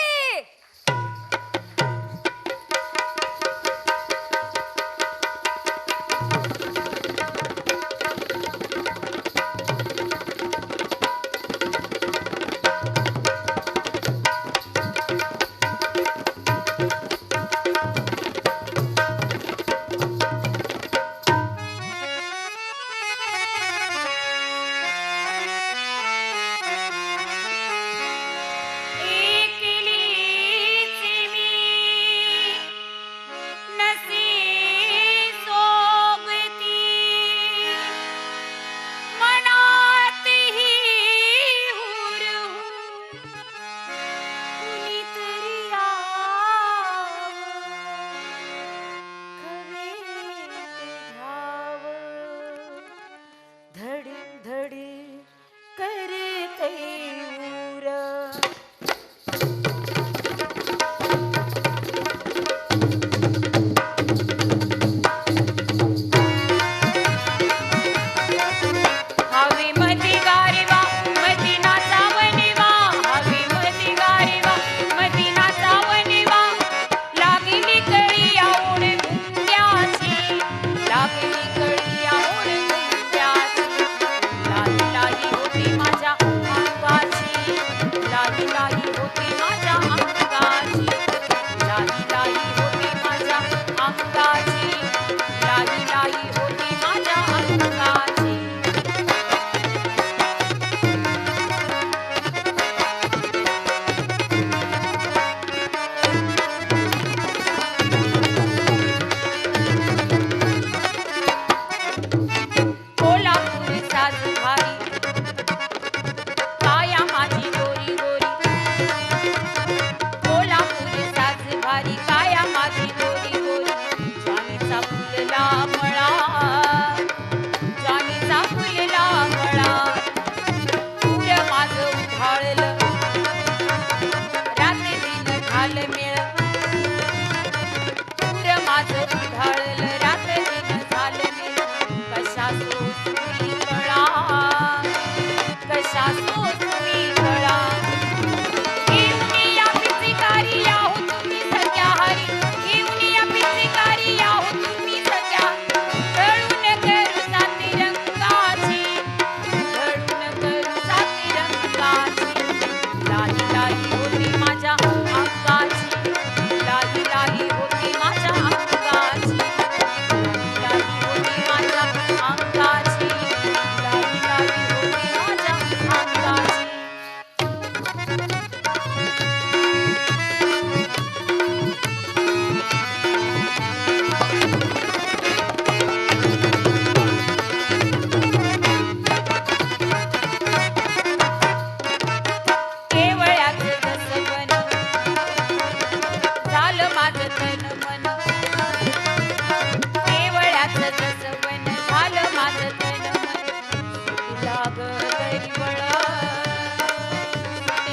लाग दरिवळ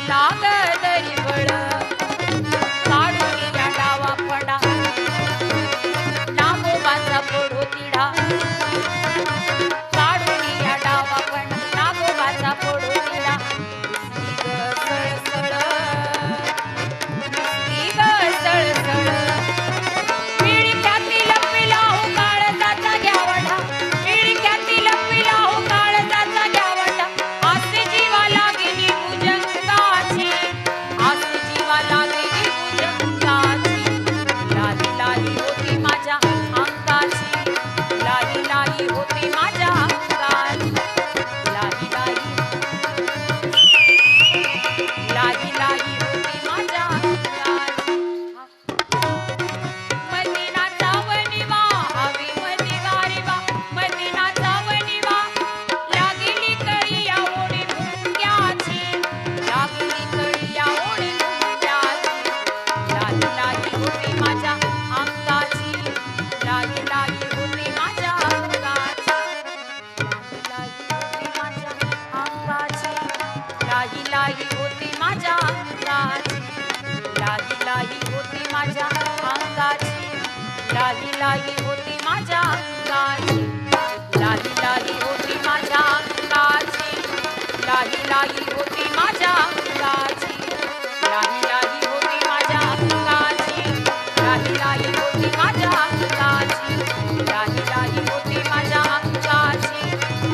लाग दरिवळ काढून या डावा फडा नागोबाचा पडो तिढा काढून या डावा फडा नागोबाचा पडो तिढा सळसळ सळसळ पिळक्यातील पिलाहू काळजाचा घ्यावटा पिळक्यातील पिलाहू काळजाचा घ्यावटा आसे जीवा लागली भुजंगाची आसे जीवा लागली भुजंगाची लाली लाली होती माझ्या अंगाची लाली लाली होती माझ्या अंगाची लाली लाली लाली लाली होती माझ्या अंगाची मदिना चावणीवा हवी मदी गारीवा मदिना चावणीवा लागली कळीया ओढी मुंग्याची लागली कळीया ओढी मुंग्याची लाली लाली होती माझ्या अंगाची लाली लाली होती माझ्या अंगाची लाली लाली होती माझ्या अंगाची लाली लाली होती माझ्या अंगाची लाली लाली होती माझ्या अंगाची लाली लाली होती माझ्या अंगाची लाली लाली होती माझ्या अंगाची लाली लाली होती माझ्या अंगाची लाली लाली होती माझ्या अंगाची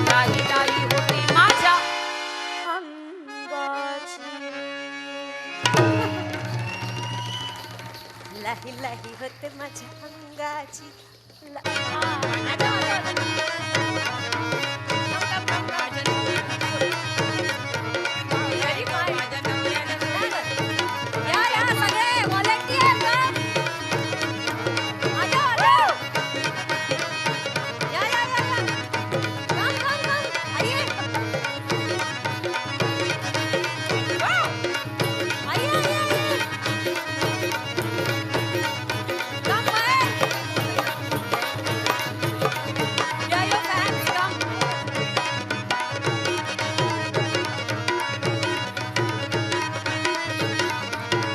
लाली लाली होती माझ्या अंगाची लाली लाली होती माझ्या अंगाची लाही लाही होते माझ्या अंगाची या या सगळे व्हॉलंटियर या या या काम काम काम आइए आइए आइए come back yeah your fans come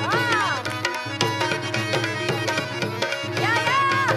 wow yeah yeah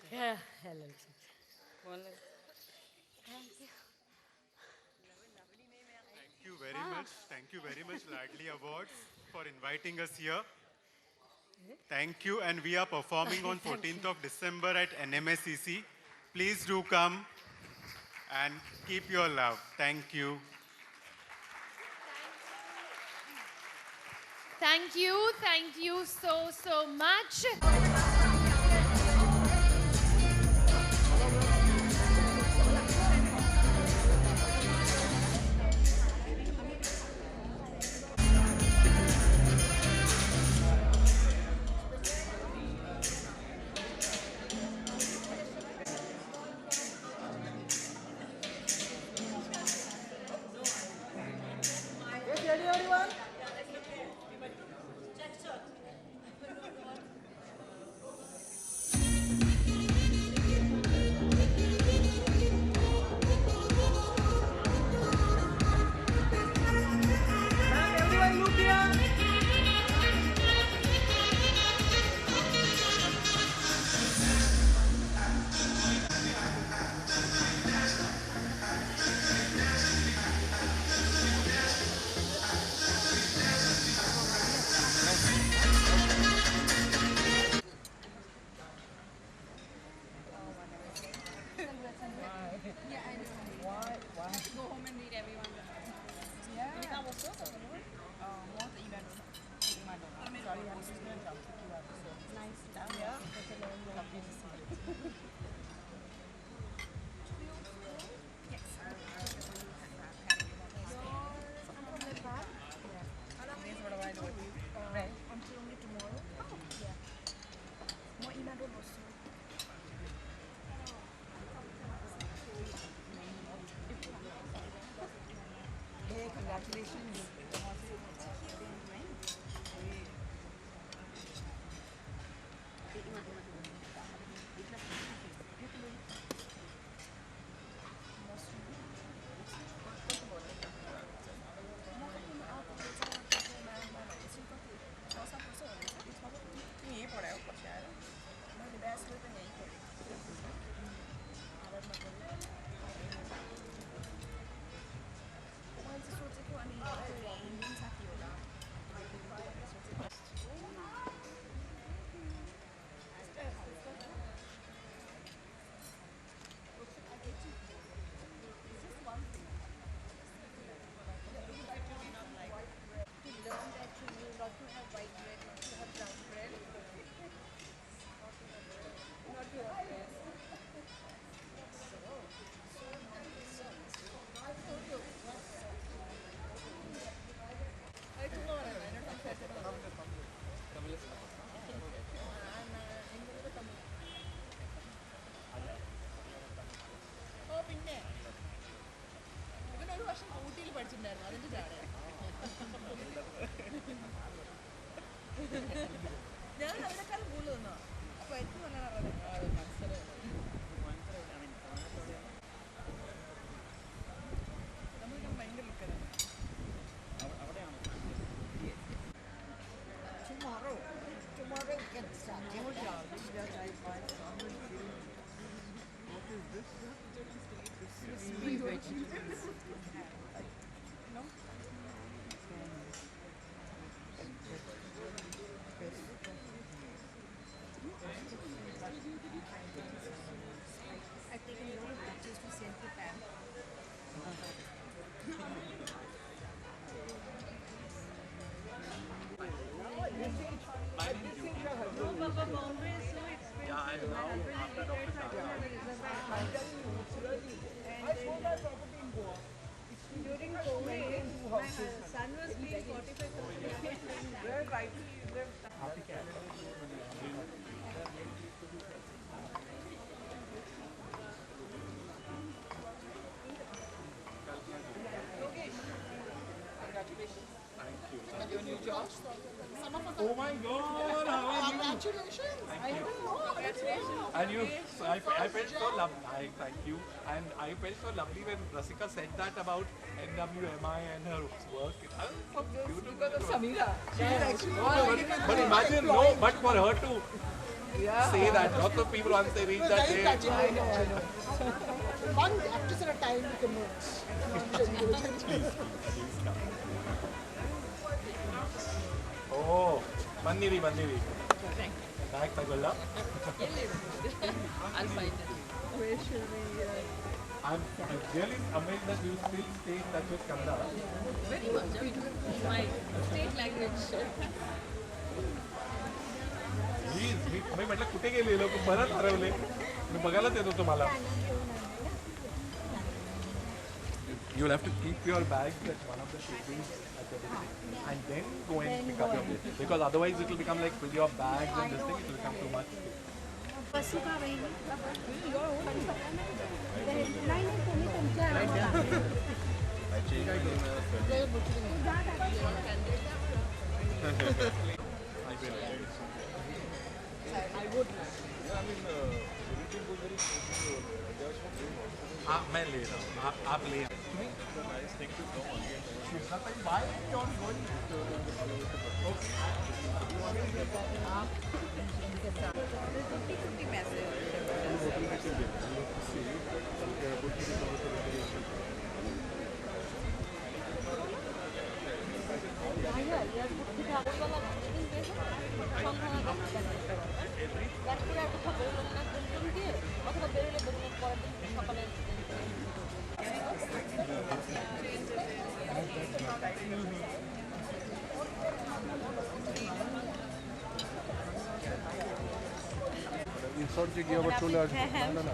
yeah hello Thank you very much, Laadli Awards, for inviting us here. Thank you, and we are performing on 14th of December at NMSCC. Please do come and keep your love. Thank you. Thank you so much. Yeah, I know. Why? Let's go home and meet everyone. Yeah. Ini kamu so sa mo? Mo sa event. Sorry, I'm just going to jump. Nice to meet you. Yeah. Lovely to see you. Yes. I'm from Nepal. Yeah. Yes, what do I know? Right. Until only tomorrow. Oh, yeah. Mo email also. Hey, congratulations. यही पढ़ा है ऊपर शायद मैंने bachelor तो यही पढ़ी मैले चाहिँ सोचेको अनि इन्डियन साथी होला പിന്നെ ഇവനൊരു വർഷം ഊട്ടിയിൽ പഠിച്ചിട്ടുണ്ടായിരുന്നു അതിന്റെ ജാടയാണ് ഞാൻ അതിനേക്കാളും കൂടുതൽ നിന്നോ അപ്പൊ ഏറ്റവും നല്ല മത്സരം നമ്മളിത് ഭയങ്കര ലുക്കാണ് Tomorrow we can start. What is this? Sweet vegetables. No? I've taken a lot of pictures to send to Pam. During COVID, my son was being 45. Where rightly you live. Congratulations. Thank you. On your new job. Some of us Oh my God! How are you? Congratulations. I don't know. Congratulations. And you, so I felt so lovely. Thank you. And I felt so lovely when Rasika said that about NWMI and her work. It was so beautiful. Because of Samira. But imagine, no, but for her to say that, lots of people once they reach that day. I know. One actress at a time we can know. Oh, Mandiri. Bag tagolla. I'll find it. Where should we? I'm really amazed that you still stay in touch with Kannada. Very much. I mean, my state language. Please, मी म्हटलं कुठे गेले लोक परत हरवले मी बघायलाच येतो तुम्हाला. You'll have to keep your bags at one of the tables at the beginning and then go and pick up your plate. Because otherwise it will become like with your bags and this thing, it will become too much. I would. मैं ले रहा हूँ आप ले why are you not going সকালে রিসর্টে গিয়ে আবার চলে আসবো না না না